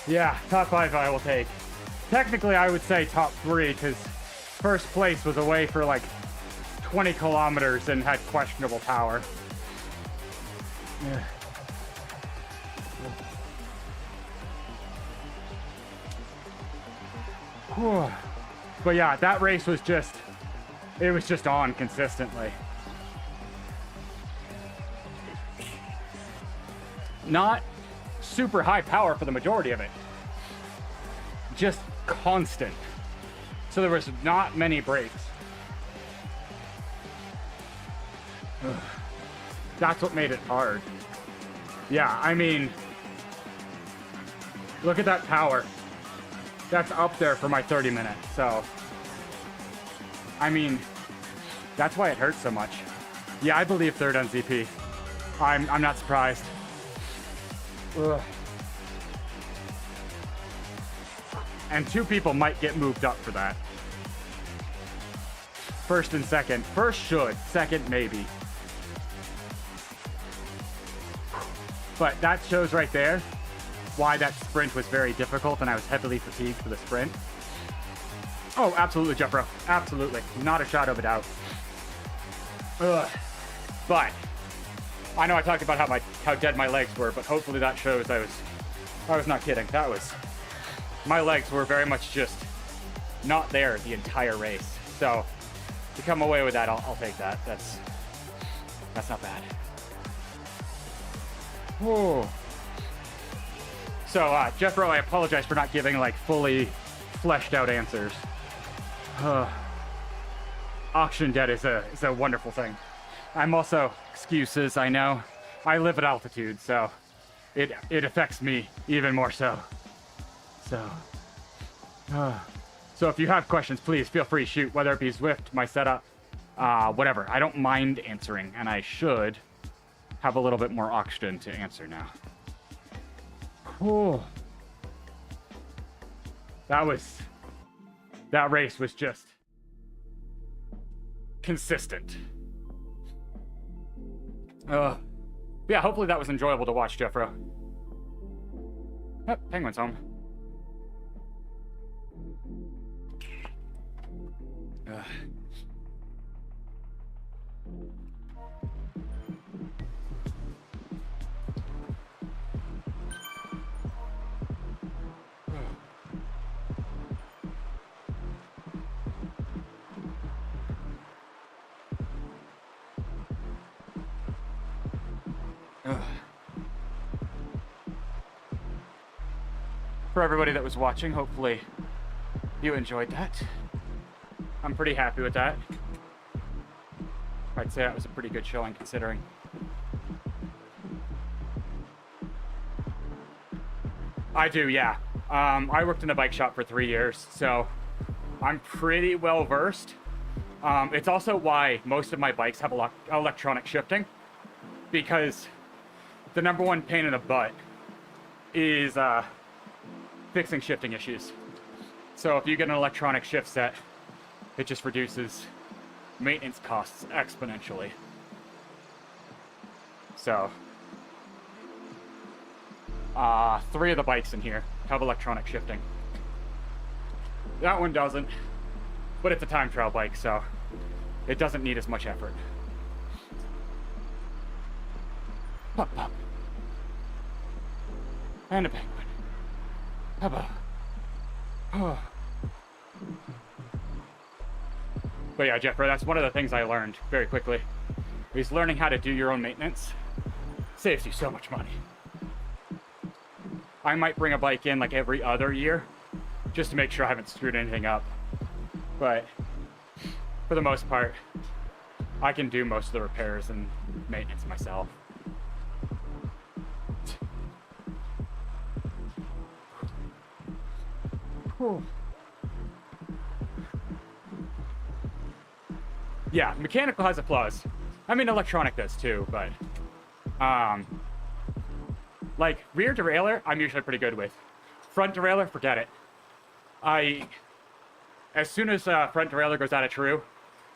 S1: Yeah, top 5 I will take. Technically, I would say top 3 because first place was away for like 20 kilometers and had questionable power. Yeah. Whew. But yeah, that race was just, it was just on consistently. Not super high power for the majority of it. Just constant. So there was not many breaks. That's what made it hard. Yeah, I mean, look at that power. That's up there for my 30 minutes. So, I mean, that's why it hurts so much. Yeah, I believe third on ZP. I'm not surprised. Ugh. And 2 people might get moved up for that. First and second. First should, second maybe. But that shows right there why that sprint was very difficult and I was heavily fatigued for the sprint. Oh, absolutely, Jeffro. Absolutely. Not a shadow of a doubt. Ugh. But I know I talked about how dead my legs were, but hopefully that shows I was not kidding. My legs were very much just not there the entire race. So to come away with that, I'll take that. That's not bad. Whoa. So, Jeffro, I apologize for not giving like fully fleshed out answers. Oxygen debt is a wonderful thing. I'm also, excuses, I know. I live at altitude, so it affects me even more so. So if you have questions, please feel free to shoot, whether it be Zwift, my setup, whatever. I don't mind answering, and I should have a little bit more oxygen to answer now. Whew. That race was just consistent. Yeah, hopefully that was enjoyable to watch, Jeffro. Oh, Penguin's home. For everybody that was watching, hopefully you enjoyed that. I'm pretty happy with that. I'd say that was a pretty good showing considering. I do, yeah. I worked in a bike shop for 3 years, so I'm pretty well versed. It's also why most of my bikes have electronic shifting, because the number one pain in the butt is fixing shifting issues. So if you get an electronic shift set, it just reduces maintenance costs exponentially. So 3 of the bikes in here have electronic shifting. That one doesn't, but it's a time trial bike, so it doesn't need as much effort. Pop, pop. And a penguin. Pop, oh. But yeah, Jeffrey, that's one of the things I learned very quickly. Is learning how to do your own maintenance saves you so much money. I might bring a bike in like every other year just to make sure I haven't screwed anything up. But for the most part, I can do most of the repairs and maintenance myself. Whew. Yeah, mechanical has a plus. I mean, electronic does too, but like rear derailleur, I'm usually pretty good with. Front derailleur, forget it. As soon as front derailleur goes out of true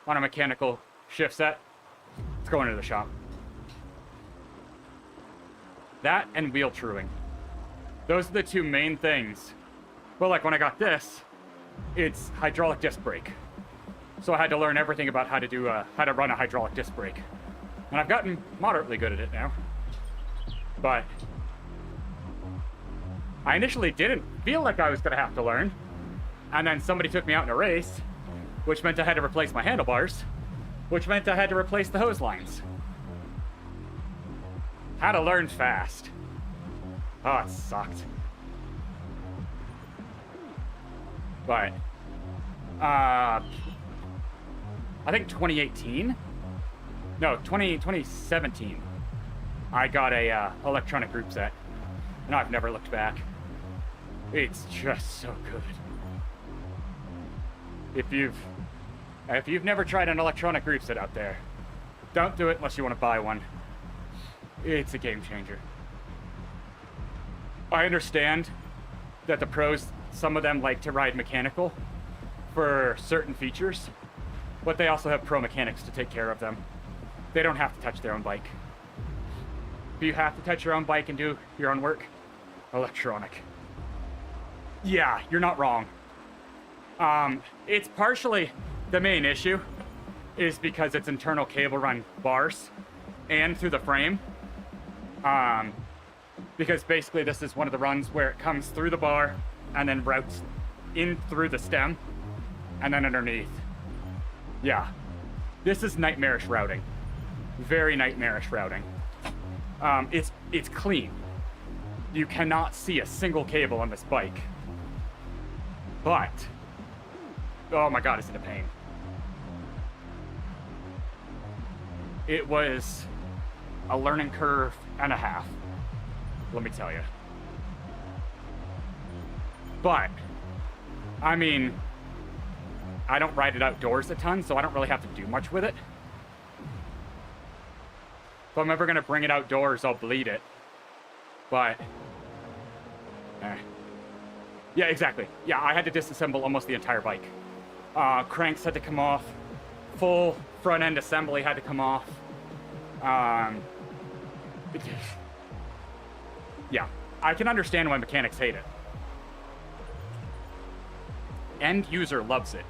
S1: on a mechanical shift set, it's going to the shop. That and wheel truing. Those are the 2 main things. Well, like when I got this, it's hydraulic disc brake. So I had to learn everything about how to run a hydraulic disc brake. And I've gotten moderately good at it now. But I initially didn't feel like I was gonna have to learn. And then somebody took me out in a race, which meant I had to replace my handlebars, which meant I had to replace the hose lines. Had to learn fast. Oh, it sucked. But I think 2018? No, 2017. I got a electronic group set, and I've never looked back. It's just so good. If you've never tried an electronic group set out there, don't do it unless you want to buy one. It's a game changer. I understand that the pros, some of them like to ride mechanical for certain features, but they also have pro mechanics to take care of them. They don't have to touch their own bike. Do you have to touch your own bike and do your own work? Electronic. Yeah, you're not wrong. It's partially the main issue is because it's internal cable run bars and through the frame. Because basically this is one of the runs where it comes through the bar and then routes in through the stem and then underneath. Yeah, this is nightmarish routing. Very nightmarish routing. It's clean. You cannot see a single cable on this bike. But, oh my God, is it a pain. It was a learning curve and a half, let me tell you. But, I mean, I don't ride it outdoors a ton, so I don't really have to do much with it. If I'm ever gonna bring it outdoors, I'll bleed it. But, yeah, exactly. Yeah, I had to disassemble almost the entire bike. Cranks had to come off. Full front end assembly had to come off. Yeah, I can understand why mechanics hate it. End user loves it.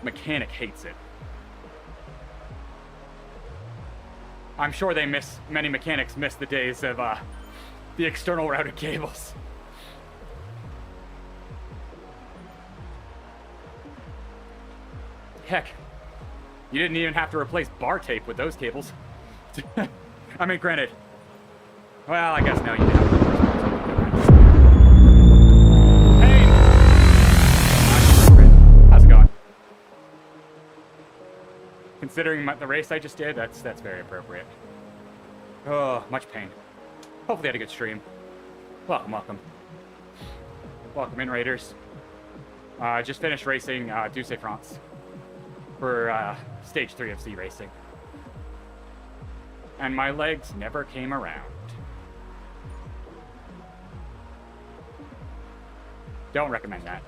S1: Mechanic hates it. I'm sure many mechanics miss the days of the external routed cables. Heck, you didn't even have to replace bar tape with those cables. I mean, granted. Well, I guess no, you did have to replace bar tape. Hey! How's it going? Considering the race I just did, that's very appropriate. Oh, much pain. Hopefully I had a good stream. Welcome, welcome. Welcome in, Raiders. Just finished racing Douce France for stage 3 of ZwiftRacing. And my legs never came around. Don't recommend that.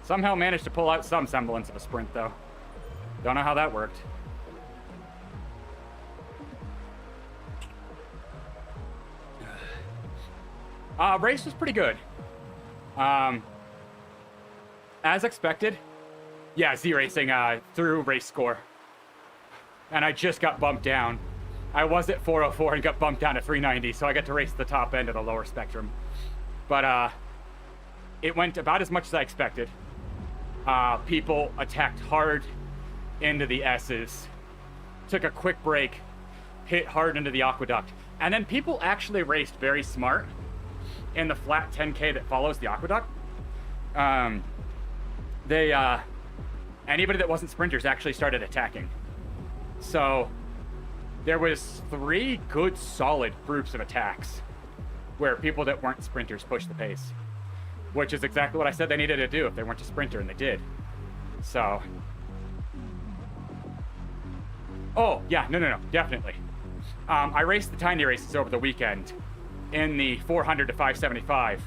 S1: Somehow managed to pull out some semblance of a sprint, though. Don't know how that worked. Race was pretty good. As expected. Yeah, ZwiftRacing through race score. And I just got bumped down. I was at 404 and got bumped down to 390, so I got to race the top end of the lower spectrum. But it went about as much as I expected. People attacked hard into the S's, took a quick break, hit hard into the aqueduct, and then people actually raced very smart in the flat 10K that follows the aqueduct. Anybody that wasn't sprinters actually started attacking. So there was 3 good solid groups of attacks where people that weren't sprinters pushed the pace, which is exactly what I said they needed to do if they weren't a sprinter, and they did. So, oh yeah, no, definitely. I raced the tiny races over the weekend in the 400 to 575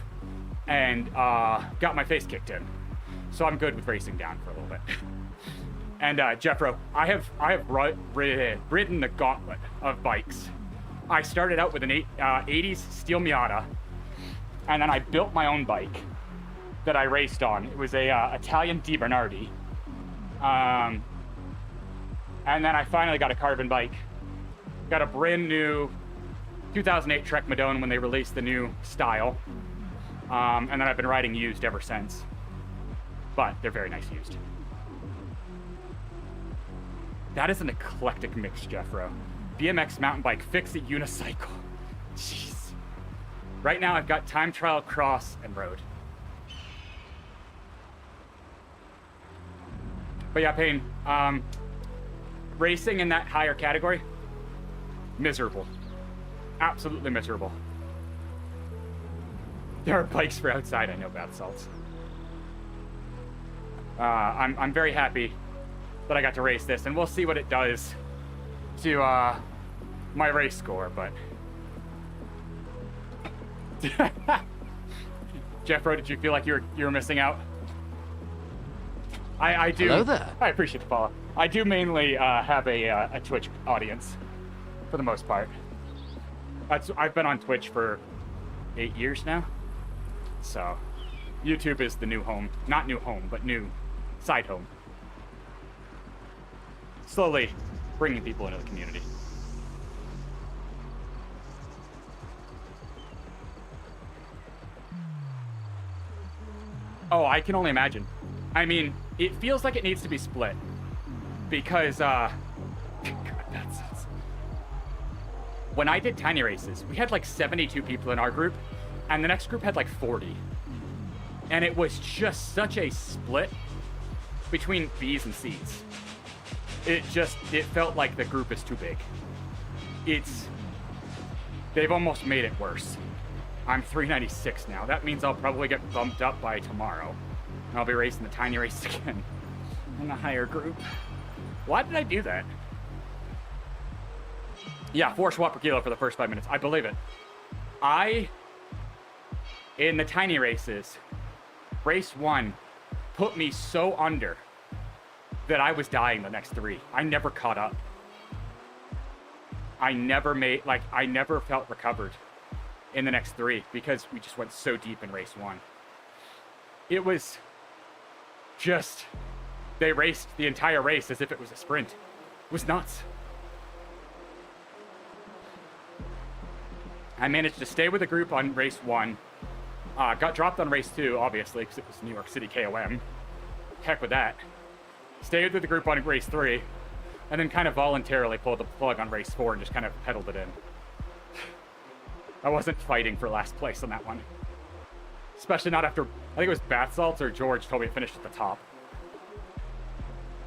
S1: and got my face kicked in. So I'm good with racing down for a little bit. And Jeffro, I have ridden the gauntlet of bikes. I started out with an 80s Steel Miata, and then I built my own bike that I raced on. It was a Italian Di Bernardi. And then I finally got a carbon bike. Got a brand new 2008 Trek Madone when they released the new style. And then I've been riding used ever since. But they're very nice used. That is an eclectic mix, Jeffro. BMX mountain bike, fix-it unicycle. Jeez. Right now I've got time trial, cross, and road. But yeah, Payne, racing in that higher category, miserable. Absolutely miserable. There are bikes for outside, I know, bath salts. I'm very happy that I got to race this, and we'll see what it does to my race score, but... Jeffro, did you feel like you were missing out? I do.
S3: Hello there.
S1: I appreciate the follow. I do mainly have a Twitch audience, for the most part. I've been on Twitch for 8 years now, so YouTube is the new home. Not new home, but new side home. Slowly bringing people into the community. Oh, I can only imagine. I mean, it feels like it needs to be split. Because, God, that's... When I did tiny races, we had like 72 people in our group, and the next group had like 40. And it was just such a split between B's and C's. It felt like the group is too big. They've almost made it worse. I'm 396 now. That means I'll probably get bumped up by tomorrow. And I'll be racing the tiny race again in a higher group. Why did I do that? Yeah, 4 swap per kilo for the first 5 minutes. I believe it. In the tiny races, race 1 put me so under that I was dying the next 3. I never caught up. I never felt recovered in the next 3 because we just went so deep in race 1. It was just, they raced the entire race as if it was a sprint. It was nuts. I managed to stay with the group on race 1. Got dropped on race 2, obviously, because it was New York City KOM. Heck with that. Stayed with the group on race 3, and then kind of voluntarily pulled the plug on race 4 and just kind of pedaled it in. I wasn't fighting for last place on that one. Especially not after, I think it was Bath Salts or George told me to finish at the top.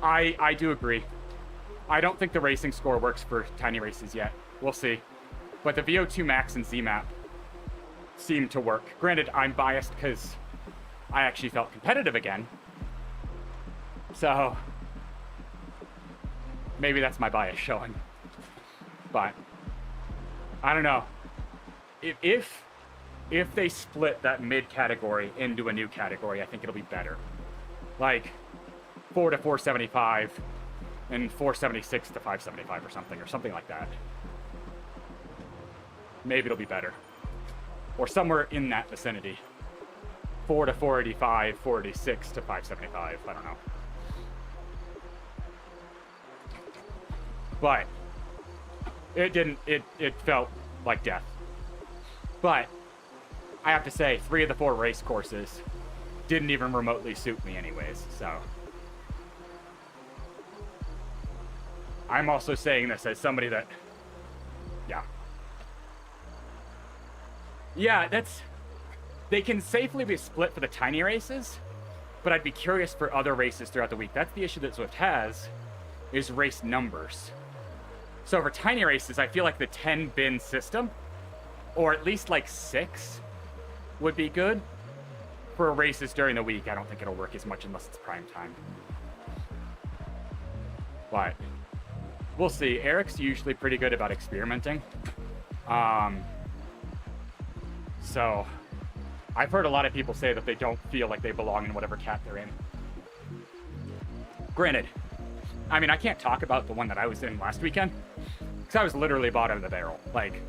S1: I do agree. I don't think the racing score works for tiny races yet. We'll see. But the VO2 max and ZMAP seem to work. Granted, I'm biased because I actually felt competitive again. So maybe that's my bias showing. But I don't know. If they split that mid category into a new category, I think it'll be better. Like 4 to 475 and 476 to 575 or something like that. Maybe it'll be better. Or somewhere in that vicinity. 4 to 485, 486 to 575, I don't know. But it felt like death. But I have to say, 3 of the 4 race courses didn't even remotely suit me anyways, so. I'm also saying this as somebody that, yeah. Yeah, they can safely be split for the tiny races, but I'd be curious for other races throughout the week. That's the issue that Zwift has, is race numbers. So for tiny races, I feel like the 10 bin system, or at least like 6, would be good. For races during the week, I don't think it'll work as much unless it's prime time. But we'll see. Eric's usually pretty good about experimenting. So I've heard a lot of people say that they don't feel like they belong in whatever cat they're in. Granted, I mean, I can't talk about the one that I was in last weekend because I was literally bottom of the barrel. Like,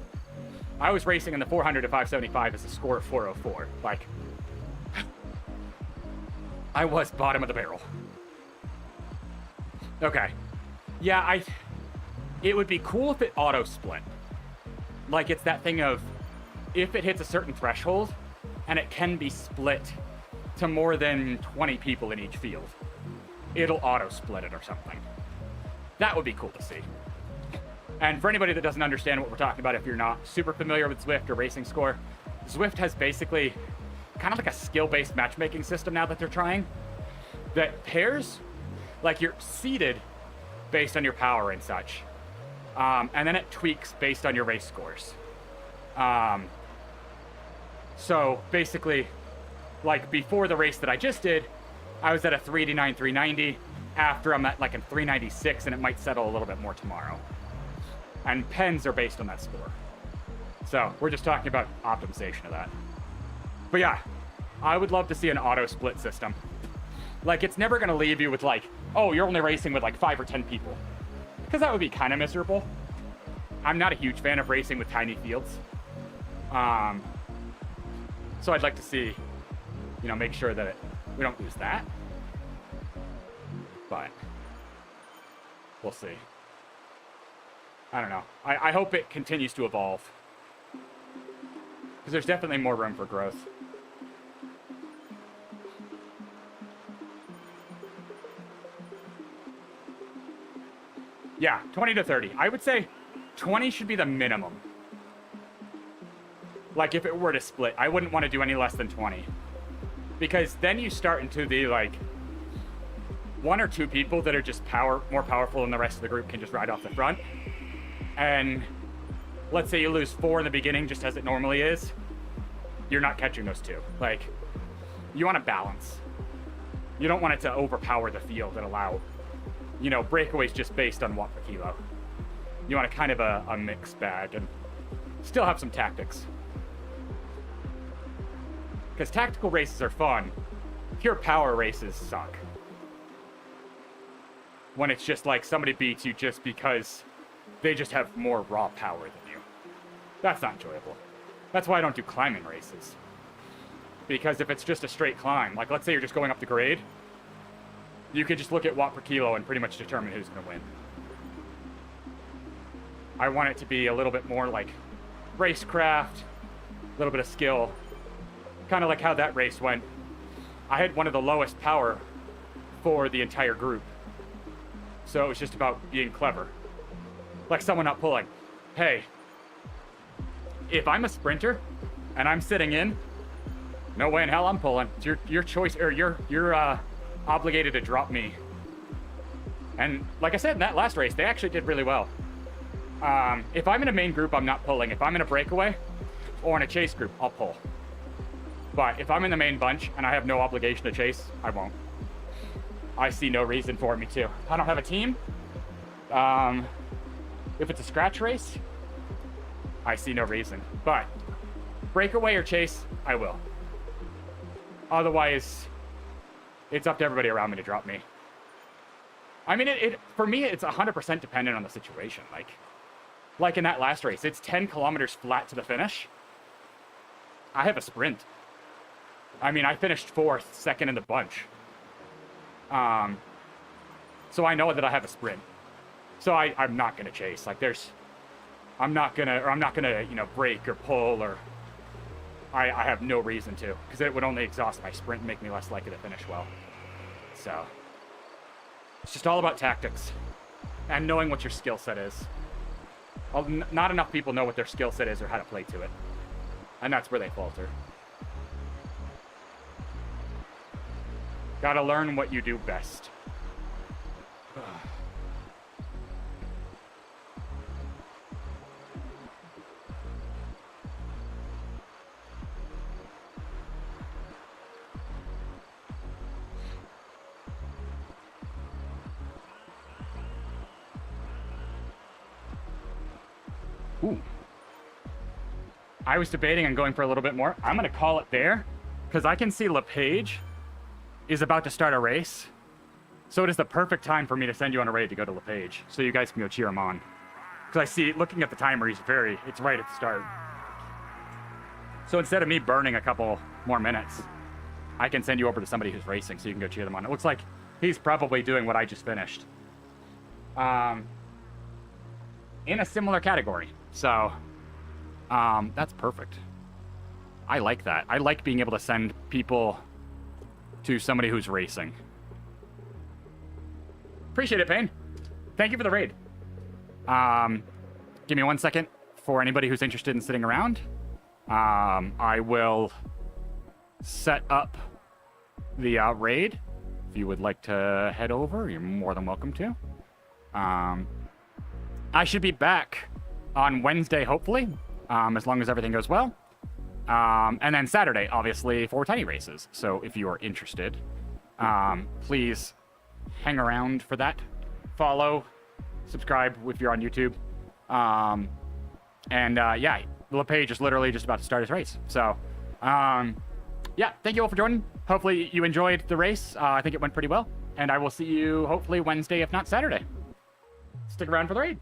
S1: I was racing in the 400 to 575 as a score of 404. Like, I was bottom of the barrel. Okay. Yeah, it would be cool if it auto split. Like, it's that thing of, if it hits a certain threshold, and it can be split to more than 20 people in each field, it'll auto split it or something. That would be cool to see. And for anybody that doesn't understand what we're talking about, if you're not super familiar with Zwift or Racing Score, Zwift has basically kind of like a skill-based matchmaking system now that they're trying, that pairs, like, you're seeded based on your power and such. And then it tweaks based on your race scores. So basically, like, before the race that I just did, I was at a 389, 390. After, I'm at like a 396, and it might settle a little bit more tomorrow. And pens are based on that score. So we're just talking about optimization of that. But yeah, I would love to see an auto split system. Like, it's never going to leave you with, like, oh, you're only racing with, like, 5 or 10 people. Because that would be kind of miserable. I'm not a huge fan of racing with tiny fields. So I'd like to see, you know, make sure that we don't lose that. But we'll see. I don't know. I hope it continues to evolve. Because there's definitely more room for growth. Yeah, 20 to 30. I would say 20 should be the minimum. Like, if it were to split, I wouldn't want to do any less than 20. Because then you start into the, like, 1 or 2 people that are just more powerful than the rest of the group can just ride off the front. And let's say you lose 4 in the beginning, just as it normally is. You're not catching those 2. Like, you want to balance. You don't want it to overpower the field and allow, you know, breakaways just based on watt per kilo. You want a kind of a mixed bag and still have some tactics. Because tactical races are fun. Pure power races suck. When it's just like somebody beats you just because they just have more raw power than you. That's not enjoyable. That's why I don't do climbing races. Because if it's just a straight climb, like let's say you're just going up the grade, you could just look at watt per kilo and pretty much determine who's going to win. I want it to be a little bit more like racecraft, a little bit of skill. Kind of like how that race went. I had one of the lowest power for the entire group. So it was just about being clever. Like someone not pulling. Hey, if I'm a sprinter and I'm sitting in, no way in hell I'm pulling. It's your choice, or you're obligated to drop me. And like I said in that last race, they actually did really well. If I'm in a main group, I'm not pulling. If I'm in a breakaway or in a chase group, I'll pull. But if I'm in the main bunch and I have no obligation to chase, I won't. I see no reason for me to. I don't have a team. If it's a scratch race, I see no reason. But breakaway or chase, I will. Otherwise, it's up to everybody around me to drop me. I mean, for me, it's 100% dependent on the situation. Like in that last race, it's 10 kilometers flat to the finish. I have a sprint. I mean, I finished 4th, 2nd in the bunch. So I know that I have a sprint. So I'm not gonna chase. Like I'm not gonna, you know, break or pull, or I have no reason to, because it would only exhaust my sprint and make me less likely to finish well. So it's just all about tactics and knowing what your skill set is. Not enough people know what their skill set is or how to play to it, and that's where they falter. Gotta learn what you do best. Ooh. I was debating on going for a little bit more. I'm gonna call it there, because I can see LePage is about to start a race. So it is the perfect time for me to send you on a raid to go to LePage, so you guys can go cheer him on. Because I see, looking at the timer, it's right at the start. So instead of me burning a couple more minutes, I can send you over to somebody who's racing so you can go cheer them on. It looks like he's probably doing what I just finished. In a similar category. So, that's perfect. I like that. I like being able to send people to somebody who's racing. Appreciate it, Payne. Thank you for the raid. Give me 1 second for anybody who's interested in sitting around. I will set up the raid. If you would like to head over, you're more than welcome to. I should be back on Wednesday, hopefully, as long as everything goes well. And then Saturday, obviously, for tiny races. So if you are interested, please hang around for that. Follow, subscribe if you're on YouTube. Yeah, LePage is literally just about to start his race. So yeah, thank you all for joining. Hopefully you enjoyed the race. I think it went pretty well. And I will see you hopefully Wednesday, if not Saturday. Stick around for the raid.